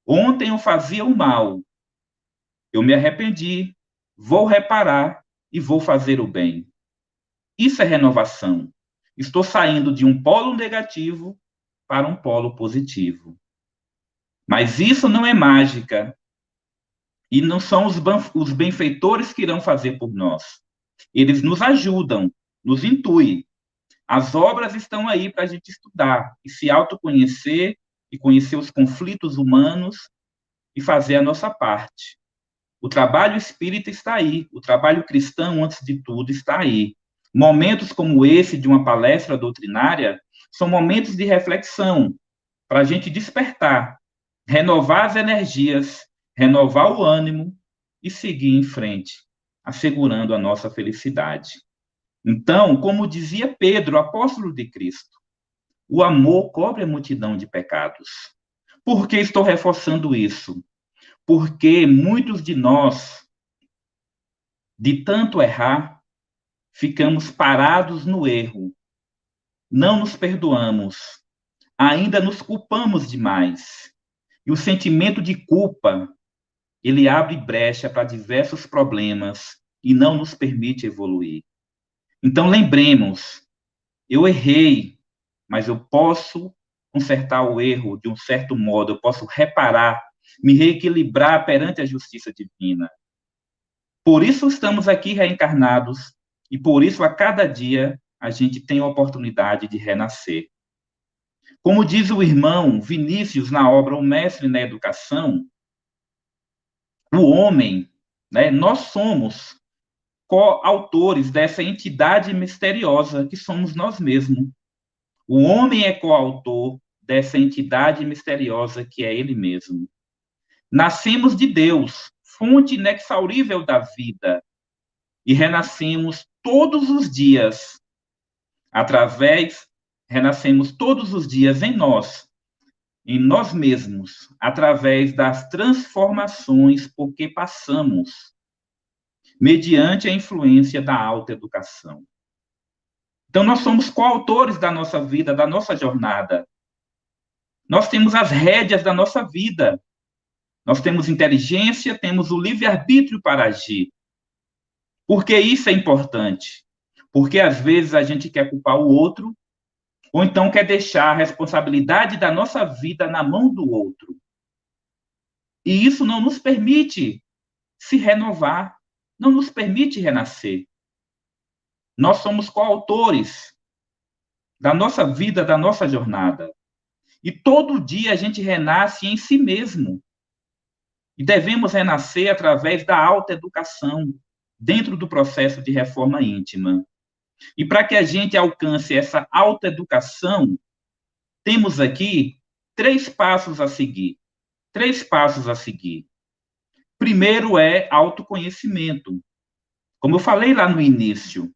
Ontem eu fazia o mal, eu me arrependi, vou reparar e vou fazer o bem. Isso é renovação. Estou saindo de um polo negativo para um polo positivo. Mas isso não é mágica. E não são os benfeitores que irão fazer por nós. Eles nos ajudam, nos intuem. As obras estão aí para a gente estudar e se autoconhecer e conhecer os conflitos humanos e fazer a nossa parte. O trabalho espírita está aí, o trabalho cristão, antes de tudo, está aí. Momentos como esse de uma palestra doutrinária são momentos de reflexão para a gente despertar, renovar as energias, renovar o ânimo e seguir em frente, assegurando a nossa felicidade. Então, como dizia Pedro, apóstolo de Cristo, o amor cobre a multidão de pecados. Por que estou reforçando isso? Porque muitos de nós, de tanto errar, ficamos parados no erro. Não nos perdoamos. Ainda nos culpamos demais. E o sentimento de culpa, ele abre brecha para diversos problemas e não nos permite evoluir. Então, lembremos, eu errei, mas eu posso consertar o erro de um certo modo, eu posso reparar, me reequilibrar perante a justiça divina. Por isso estamos aqui reencarnados e por isso a cada dia a gente tem a oportunidade de renascer. Como diz o irmão Vinícius na obra O Mestre na Educação, o homem, né, nós somos coautores dessa entidade misteriosa que somos nós mesmos. O homem é coautor dessa entidade misteriosa que é ele mesmo. Nascemos de Deus, fonte inexaurível da vida, e renascemos todos os dias, renascemos todos os dias em nós mesmos, através das transformações por que passamos, mediante a influência da autoeducação. Então, nós somos coautores da nossa vida, da nossa jornada. Nós temos as rédeas da nossa vida. Nós temos inteligência, temos o livre-arbítrio para agir. Por que isso é importante? Porque, às vezes, a gente quer culpar o outro, ou então quer deixar a responsabilidade da nossa vida na mão do outro. E isso não nos permite se renovar, não nos permite renascer. Nós somos coautores da nossa vida, da nossa jornada. E todo dia a gente renasce em si mesmo. E devemos renascer através da autoeducação, dentro do processo de reforma íntima. E para que a gente alcance essa autoeducação, temos aqui 3 passos a seguir. 3 passos a seguir. Primeiro é autoconhecimento. Como eu falei lá no início,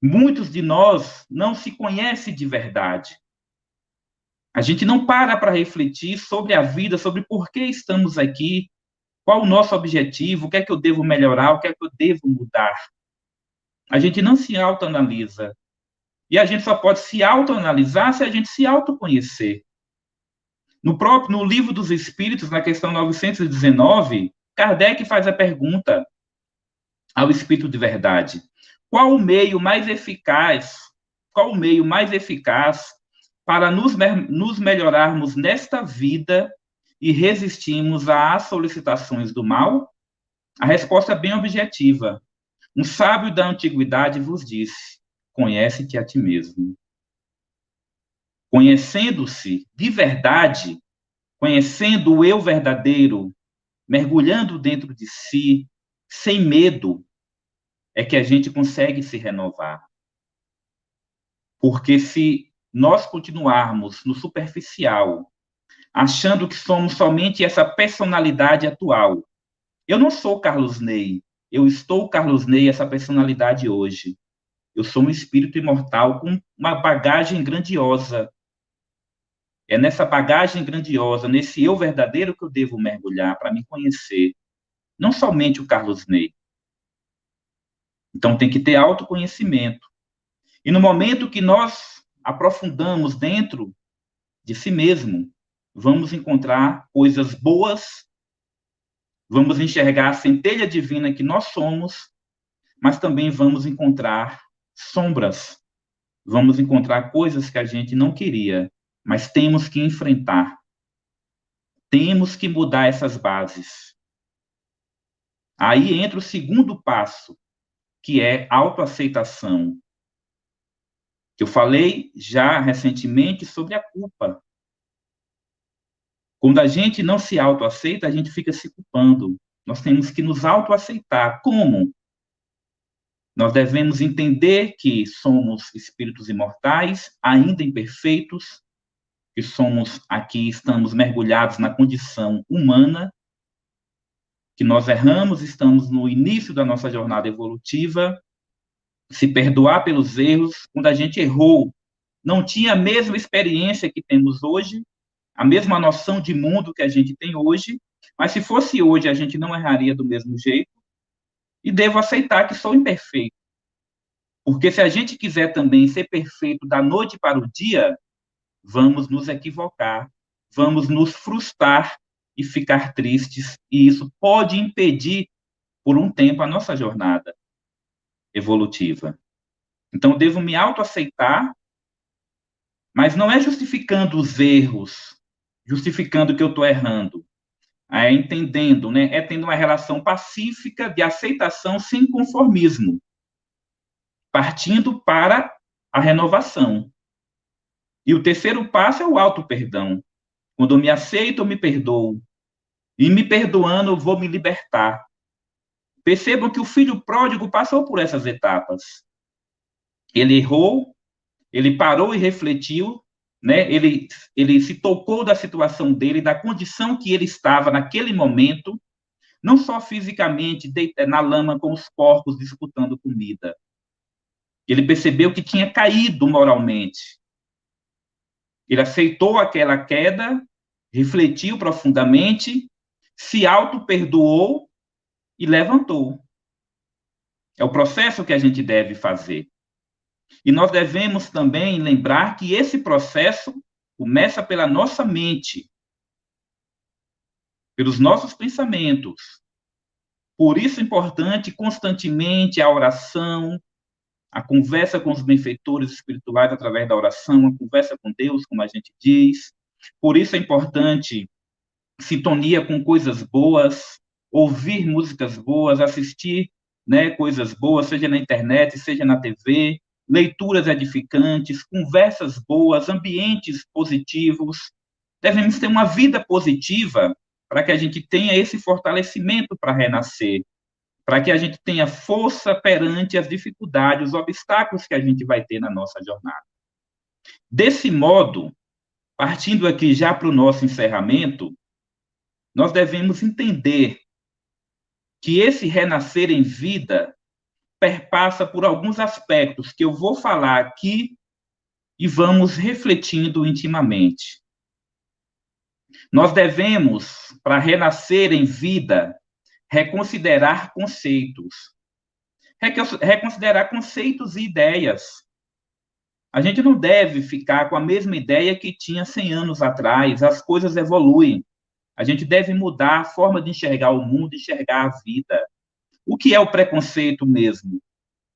muitos de nós não se conhecem de verdade. A gente não para refletir sobre a vida, sobre por que estamos aqui, qual o nosso objetivo, o que é que eu devo melhorar, o que é que eu devo mudar. A gente não se autoanalisa. E a gente só pode se autoanalisar se a gente se autoconhecer. No Livro dos Espíritos, na questão 919, Kardec faz a pergunta ao Espírito de Verdade: qual o meio mais eficaz para nos melhorarmos nesta vida e resistirmos às solicitações do mal? A resposta é bem objetiva. Um sábio da antiguidade vos disse: conhece-te a ti mesmo. Conhecendo-se de verdade, conhecendo o eu verdadeiro, mergulhando dentro de si, sem medo, é que a gente consegue se renovar. Porque se nós continuarmos no superficial, achando que somos somente essa personalidade atual, eu não sou Carlos Ney, eu estou Carlos Ney, essa personalidade hoje. Eu sou um espírito imortal com uma bagagem grandiosa. É nessa bagagem grandiosa, nesse eu verdadeiro que eu devo mergulhar para me conhecer. Não somente o Carlos Ney. Então tem que ter autoconhecimento. E no momento que nós aprofundamos dentro de si mesmo, vamos encontrar coisas boas, vamos enxergar a centelha divina que nós somos, mas também vamos encontrar sombras, vamos encontrar coisas que a gente não queria, mas temos que enfrentar. Temos que mudar essas bases. Aí entra o segundo passo, que é autoaceitação. Eu falei já recentemente sobre a culpa. Quando a gente não se autoaceita, a gente fica se culpando. Nós temos que nos autoaceitar. Como? Nós devemos entender que somos espíritos imortais, ainda imperfeitos, que estamos mergulhados na condição humana, que nós erramos, estamos no início da nossa jornada evolutiva, se perdoar pelos erros. Quando a gente errou, não tinha a mesma experiência que temos hoje, a mesma noção de mundo que a gente tem hoje, mas se fosse hoje, a gente não erraria do mesmo jeito, e devo aceitar que sou imperfeito. Porque se a gente quiser também ser perfeito da noite para o dia, vamos nos equivocar, vamos nos frustrar e ficar tristes, e isso pode impedir, por um tempo, a nossa jornada evolutiva. Então, devo me autoaceitar, mas não é justificando os erros, justificando que eu estou errando. É entendendo, né? É tendo uma relação pacífica de aceitação sem conformismo, partindo para a renovação. E o terceiro passo é o auto-perdão. Quando eu me aceito, eu me perdoo. E me perdoando, eu vou me libertar. Percebam que o filho pródigo passou por essas etapas. Ele errou, ele parou e refletiu, né? Ele se tocou da situação dele, da condição que ele estava naquele momento, não só fisicamente, na lama com os porcos disputando comida. Ele percebeu que tinha caído moralmente. Ele aceitou aquela queda, refletiu profundamente, se auto-perdoou e levantou. É o processo que a gente deve fazer. E nós devemos também lembrar que esse processo começa pela nossa mente. pelos nossos pensamentos. Por isso é importante constantemente a oração, a conversa com os benfeitores espirituais através da oração, a conversa com Deus, como a gente diz. Por isso é importante sintonia com coisas boas, ouvir músicas boas, assistir, né, coisas boas, seja na internet, seja na TV, leituras edificantes, conversas boas, ambientes positivos. Devemos ter uma vida positiva para que a gente tenha esse fortalecimento para renascer, para que a gente tenha força perante as dificuldades, os obstáculos que a gente vai ter na nossa jornada. Desse modo, partindo aqui já para o nosso encerramento, nós devemos entender que esse renascer em vida perpassa por alguns aspectos que eu vou falar aqui e vamos refletindo intimamente. Nós devemos, para renascer em vida, reconsiderar conceitos. Reconsiderar conceitos e ideias. A gente não deve ficar com a mesma ideia que tinha 100 anos atrás. As coisas evoluem. A gente deve mudar a forma de enxergar o mundo, enxergar a vida. O que é o preconceito mesmo?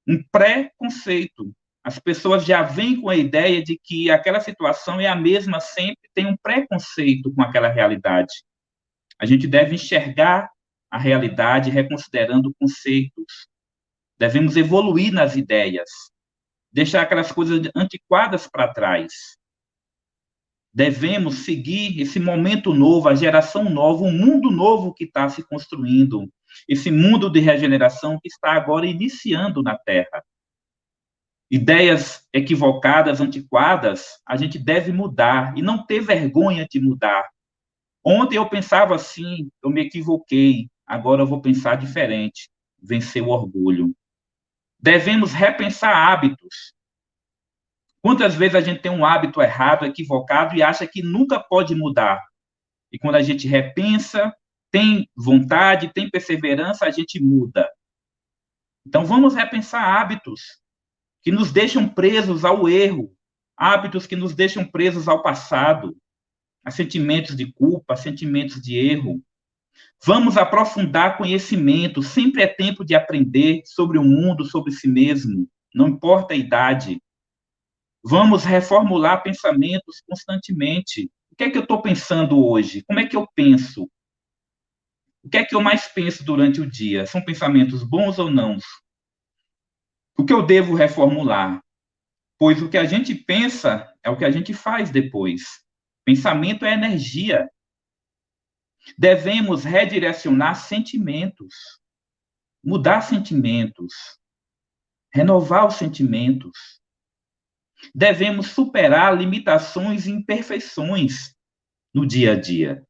Um preconceito. As pessoas já vêm com a ideia de que aquela situação é a mesma sempre, tem um preconceito com aquela realidade. A gente deve enxergar a realidade reconsiderando conceitos. Devemos evoluir nas ideias, deixar aquelas coisas antiquadas para trás. Devemos seguir esse momento novo, a geração nova, o mundo novo que está se construindo, esse mundo de regeneração que está agora iniciando na Terra. Ideias equivocadas, antiquadas, a gente deve mudar e não ter vergonha de mudar. Ontem eu pensava assim, eu me equivoquei, agora eu vou pensar diferente, vencer o orgulho. Devemos repensar hábitos. Quantas vezes a gente tem um hábito errado, equivocado, e acha que nunca pode mudar? E quando a gente repensa, tem vontade, tem perseverança, a gente muda. Então vamos repensar hábitos que nos deixam presos ao erro, hábitos que nos deixam presos ao passado, a sentimentos de culpa, a sentimentos de erro. Vamos aprofundar conhecimento, sempre é tempo de aprender sobre o mundo, sobre si mesmo, não importa a idade. Vamos reformular pensamentos constantemente. O que é que eu estou pensando hoje? Como é que eu penso? O que é que eu mais penso durante o dia? São pensamentos bons ou não? O que eu devo reformular? Pois o que a gente pensa é o que a gente faz depois. Pensamento é energia. Devemos redirecionar sentimentos, mudar sentimentos, renovar os sentimentos. Devemos superar limitações e imperfeições no dia a dia.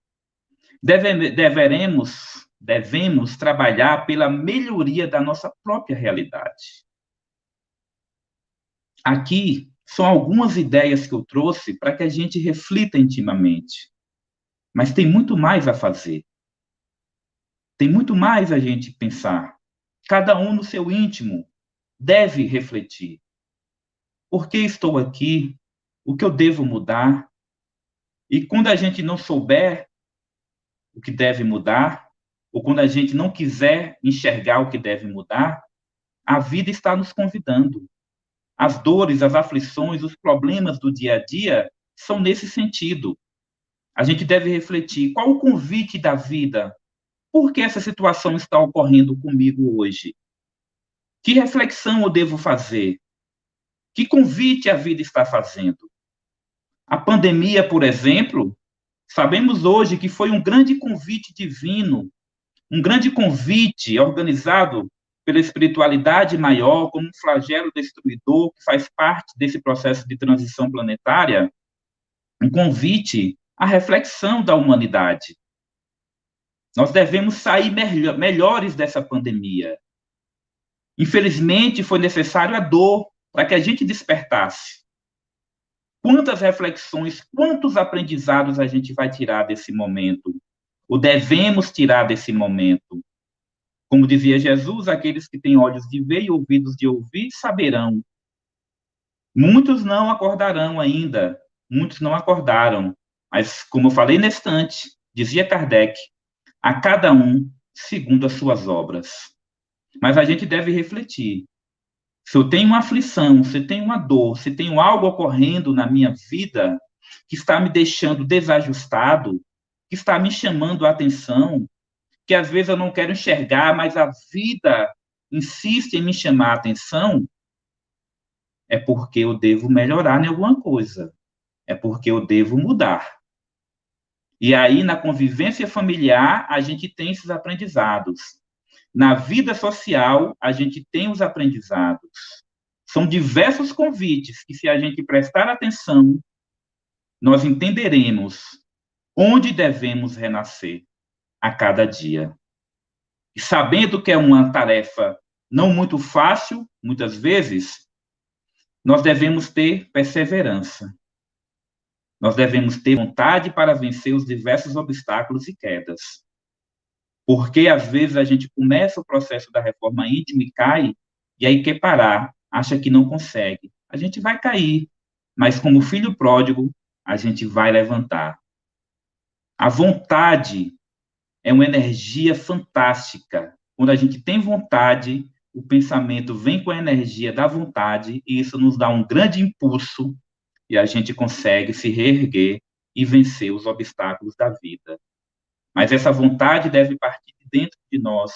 Devemos trabalhar pela melhoria da nossa própria realidade. Aqui são algumas ideias que eu trouxe para que a gente reflita intimamente. Mas tem muito mais a fazer. Tem muito mais a gente pensar. Cada um no seu íntimo deve refletir. Por que estou aqui? O que eu devo mudar? E quando a gente não souber o que deve mudar, ou quando a gente não quiser enxergar o que deve mudar, a vida está nos convidando. As dores, as aflições, os problemas do dia a dia são nesse sentido. A gente deve refletir, qual o convite da vida? Por que essa situação está ocorrendo comigo hoje? Que reflexão eu devo fazer? Que convite a vida está fazendo? A pandemia, por exemplo, sabemos hoje que foi um grande convite divino, um grande convite organizado pela espiritualidade maior, como um flagelo destruidor que faz parte desse processo de transição planetária, um convite à reflexão da humanidade. Nós devemos sair melhores dessa pandemia. Infelizmente, foi necessário a dor para que a gente despertasse. Quantas reflexões, quantos aprendizados a gente vai tirar desse momento? Ou devemos tirar desse momento? Como dizia Jesus, aqueles que têm olhos de ver e ouvidos de ouvir saberão. Muitos não acordarão ainda, muitos não acordaram. Mas, como eu falei na estante, dizia Kardec, a cada um segundo as suas obras. Mas a gente deve refletir. Se eu tenho uma aflição, se eu tenho uma dor, se tenho algo ocorrendo na minha vida que está me deixando desajustado, que está me chamando a atenção, que às vezes eu não quero enxergar, mas a vida insiste em me chamar a atenção, é porque eu devo melhorar em alguma coisa. É porque eu devo mudar. E aí, na convivência familiar, a gente tem esses aprendizados. Na vida social, a gente tem os aprendizados. São diversos convites que, se a gente prestar atenção, nós entenderemos onde devemos renascer a cada dia. E sabendo que é uma tarefa não muito fácil, muitas vezes, nós devemos ter perseverança. Nós devemos ter vontade para vencer os diversos obstáculos e quedas. Porque, às vezes, a gente começa o processo da reforma íntima e cai, e aí quer parar, acha que não consegue. A gente vai cair, mas como filho pródigo, a gente vai levantar. A vontade é uma energia fantástica. Quando a gente tem vontade, o pensamento vem com a energia da vontade, e isso nos dá um grande impulso, e a gente consegue se reerguer e vencer os obstáculos da vida. Mas essa vontade deve partir de dentro de nós.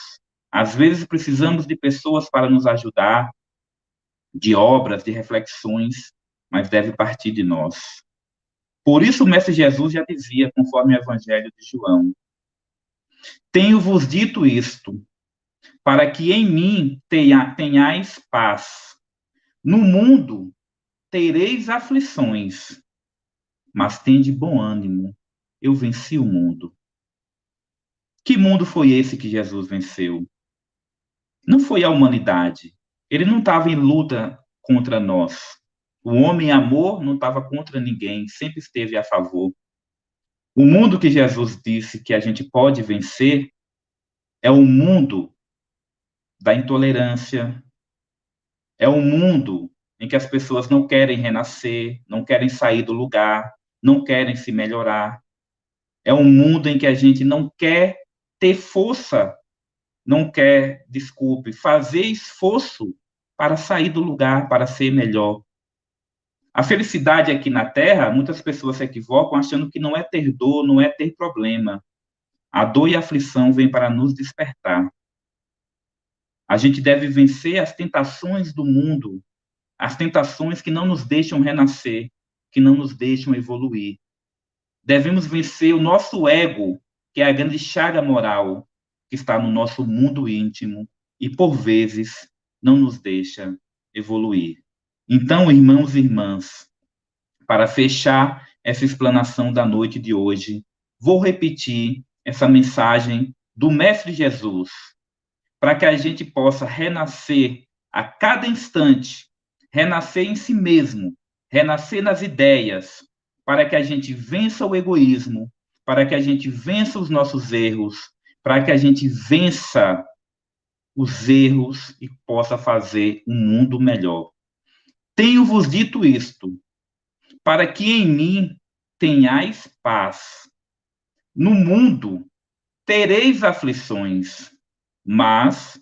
Às vezes precisamos de pessoas para nos ajudar, de obras, de reflexões, mas deve partir de nós. Por isso o Mestre Jesus já dizia, conforme o Evangelho de João: tenho-vos dito isto, para que em mim tenhais paz. No mundo tereis aflições, mas tende bom ânimo, eu venci o mundo. Que mundo foi esse que Jesus venceu? Não foi a humanidade. Ele não estava em luta contra nós. O homem amor não estava contra ninguém, sempre esteve a favor. O mundo que Jesus disse que a gente pode vencer é o mundo da intolerância, é o mundo em que as pessoas não querem renascer, não querem sair do lugar, não querem se melhorar. É um mundo em que a gente não quer ter força, não quer, fazer esforço para sair do lugar, para ser melhor. A felicidade aqui na Terra, muitas pessoas se equivocam achando que não é ter dor, não é ter problema. A dor e a aflição vêm para nos despertar. A gente deve vencer as tentações do mundo, as tentações que não nos deixam renascer, que não nos deixam evoluir. Devemos vencer o nosso ego, que é a grande chaga moral que está no nosso mundo íntimo e, por vezes, não nos deixa evoluir. Então, irmãos e irmãs, para fechar essa explanação da noite de hoje, vou repetir essa mensagem do Mestre Jesus, para que a gente possa renascer a cada instante, renascer em si mesmo, renascer nas ideias, para que a gente vença o egoísmo, para que a gente vença os nossos erros, para que a gente vença os erros e possa fazer um mundo melhor. Tenho-vos dito isto, para que em mim tenhais paz. No mundo tereis aflições, mas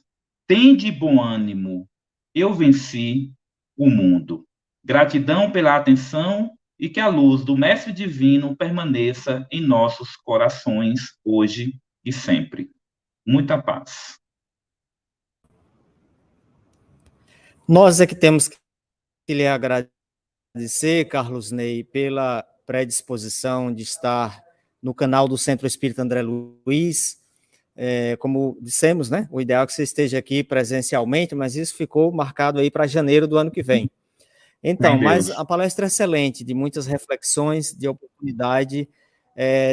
tende bom ânimo, eu venci o mundo. Gratidão pela atenção e que a luz do Mestre Divino permaneça em nossos corações hoje e sempre. Muita paz. Nós é que temos que lhe agradecer, Carlos Ney, pela predisposição de estar no canal do Centro Espírita André Luiz. Como dissemos, né, o ideal é que você esteja aqui presencialmente, mas isso ficou marcado aí para janeiro do ano que vem. Então, mas a palestra é excelente, de muitas reflexões, de oportunidade,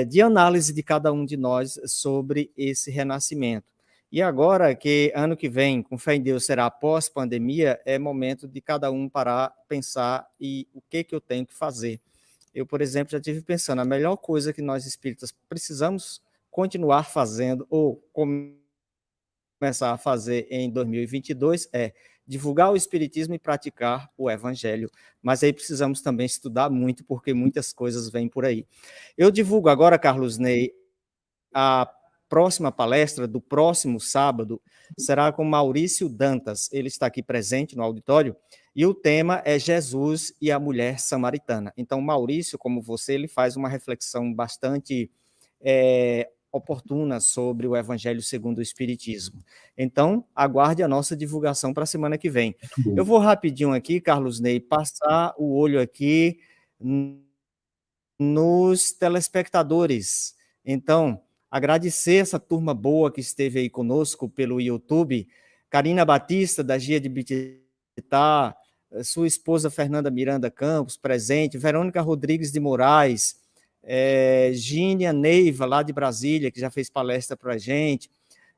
de análise de cada um de nós sobre esse renascimento. E agora que ano que vem, com fé em Deus, será pós-pandemia, é momento de cada um parar, pensar e o que eu tenho que fazer. Eu, por exemplo, já estive pensando, a melhor coisa que nós espíritas precisamos continuar fazendo ou começar a fazer em 2022 é divulgar o espiritismo e praticar o evangelho. Mas aí precisamos também estudar muito, porque muitas coisas vêm por aí. Eu divulgo agora, Carlos Ney, a próxima palestra, do próximo sábado, será com Maurício Dantas. Ele está aqui presente no auditório, e o tema é Jesus e a mulher samaritana. Então, Maurício, como você, ele faz uma reflexão bastante oportuna sobre o Evangelho segundo o Espiritismo. Então, aguarde a nossa divulgação para a semana que vem. Eu vou rapidinho aqui, Carlos Ney, passar o olho aqui nos telespectadores. Então, agradecer essa turma boa que esteve aí conosco pelo YouTube, Karina Batista, da Gia de Bititá, sua esposa Fernanda Miranda Campos, presente, Verônica Rodrigues de Moraes, Gínia Neiva, lá de Brasília, que já fez palestra para a gente,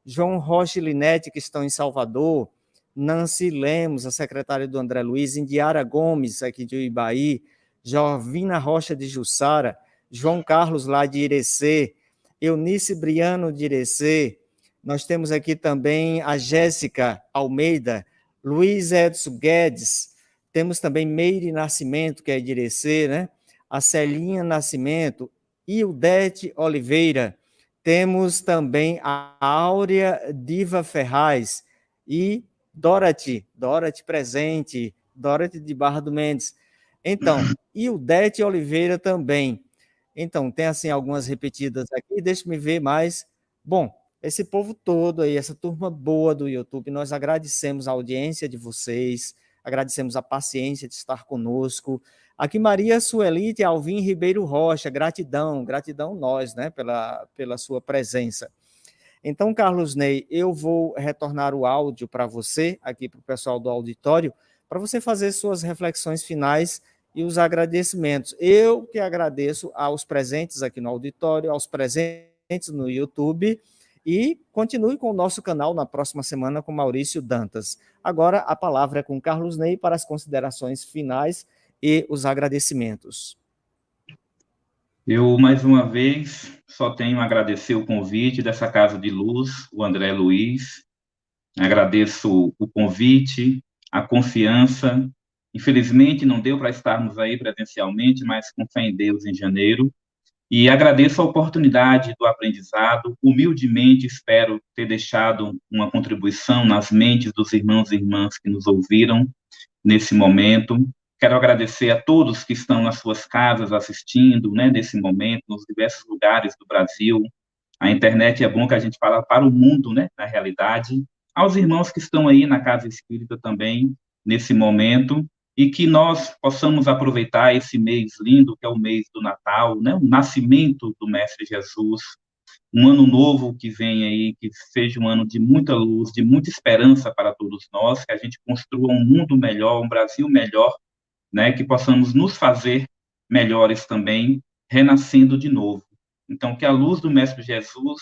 João Rocha e Linete, que estão em Salvador, Nancy Lemos, a secretária do André Luiz, Indiara Gomes, aqui de Ibaí, Jovina Rocha de Jussara, João Carlos, lá de Irecê, Eunice Briano de Irecê, nós temos aqui também a Jéssica Almeida, Luiz Edson Guedes, temos também Meire Nascimento, que é de Irecê, né? A Celinha Nascimento, Ildete Oliveira, temos também a Áurea Diva Ferraz e Dorothy presente, Dorothy de Barra do Mendes. Então, Ildete Oliveira também. Então, tem assim algumas repetidas aqui, deixa-me ver mais. Bom, esse povo todo aí, essa turma boa do YouTube, nós agradecemos a audiência de vocês, agradecemos a paciência de estar conosco. Aqui Maria Suelite Alvim Ribeiro Rocha, gratidão nós, né, pela sua presença. Então, Carlos Ney, eu vou retornar o áudio para você, aqui para o pessoal do auditório, para você fazer suas reflexões finais e os agradecimentos. Eu que agradeço aos presentes aqui no auditório, aos presentes no YouTube, e continue com o nosso canal na próxima semana com Maurício Dantas. Agora, a palavra é com Carlos Ney para as considerações finais e os agradecimentos. Eu, mais uma vez, só tenho a agradecer o convite dessa Casa de Luz, o André Luiz. Agradeço o convite, a confiança. Infelizmente, não deu para estarmos aí presencialmente, mas com fé em Deus, em janeiro. E agradeço a oportunidade do aprendizado. Humildemente, espero ter deixado uma contribuição nas mentes dos irmãos e irmãs que nos ouviram nesse momento. Quero agradecer a todos que estão nas suas casas assistindo, né, nesse momento, nos diversos lugares do Brasil. A internet é bom que a gente fala para o mundo, né, na realidade. Aos irmãos que estão aí na Casa Espírita também, nesse momento, e que nós possamos aproveitar esse mês lindo, que é o mês do Natal, né, o nascimento do Mestre Jesus, um ano novo que vem aí, que seja um ano de muita luz, de muita esperança para todos nós, que a gente construa um mundo melhor, um Brasil melhor, né, que possamos nos fazer melhores também, renascendo de novo. Então, que a luz do Mestre Jesus,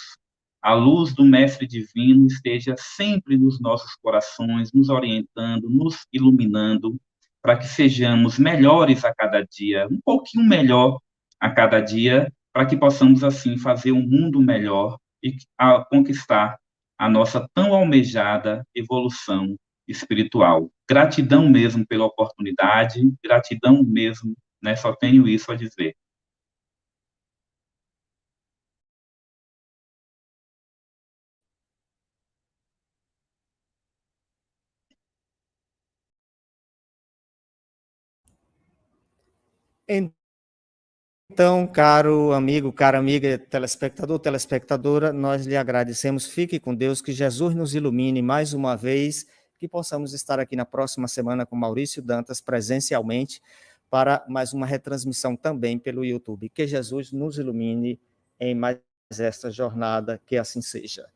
a luz do Mestre Divino esteja sempre nos nossos corações, nos orientando, nos iluminando, para que sejamos melhores a cada dia, um pouquinho melhor a cada dia, para que possamos, assim, fazer um mundo melhor e conquistar a nossa tão almejada evolução espiritual. Gratidão mesmo pela oportunidade, gratidão mesmo, né? Só tenho isso a dizer. Então, caro amigo, cara amiga, telespectador, telespectadora, nós lhe agradecemos. Fique com Deus, que Jesus nos ilumine mais uma vez, que possamos estar aqui na próxima semana com Maurício Dantas presencialmente para mais uma retransmissão também pelo YouTube. Que Jesus nos ilumine em mais esta jornada, que assim seja.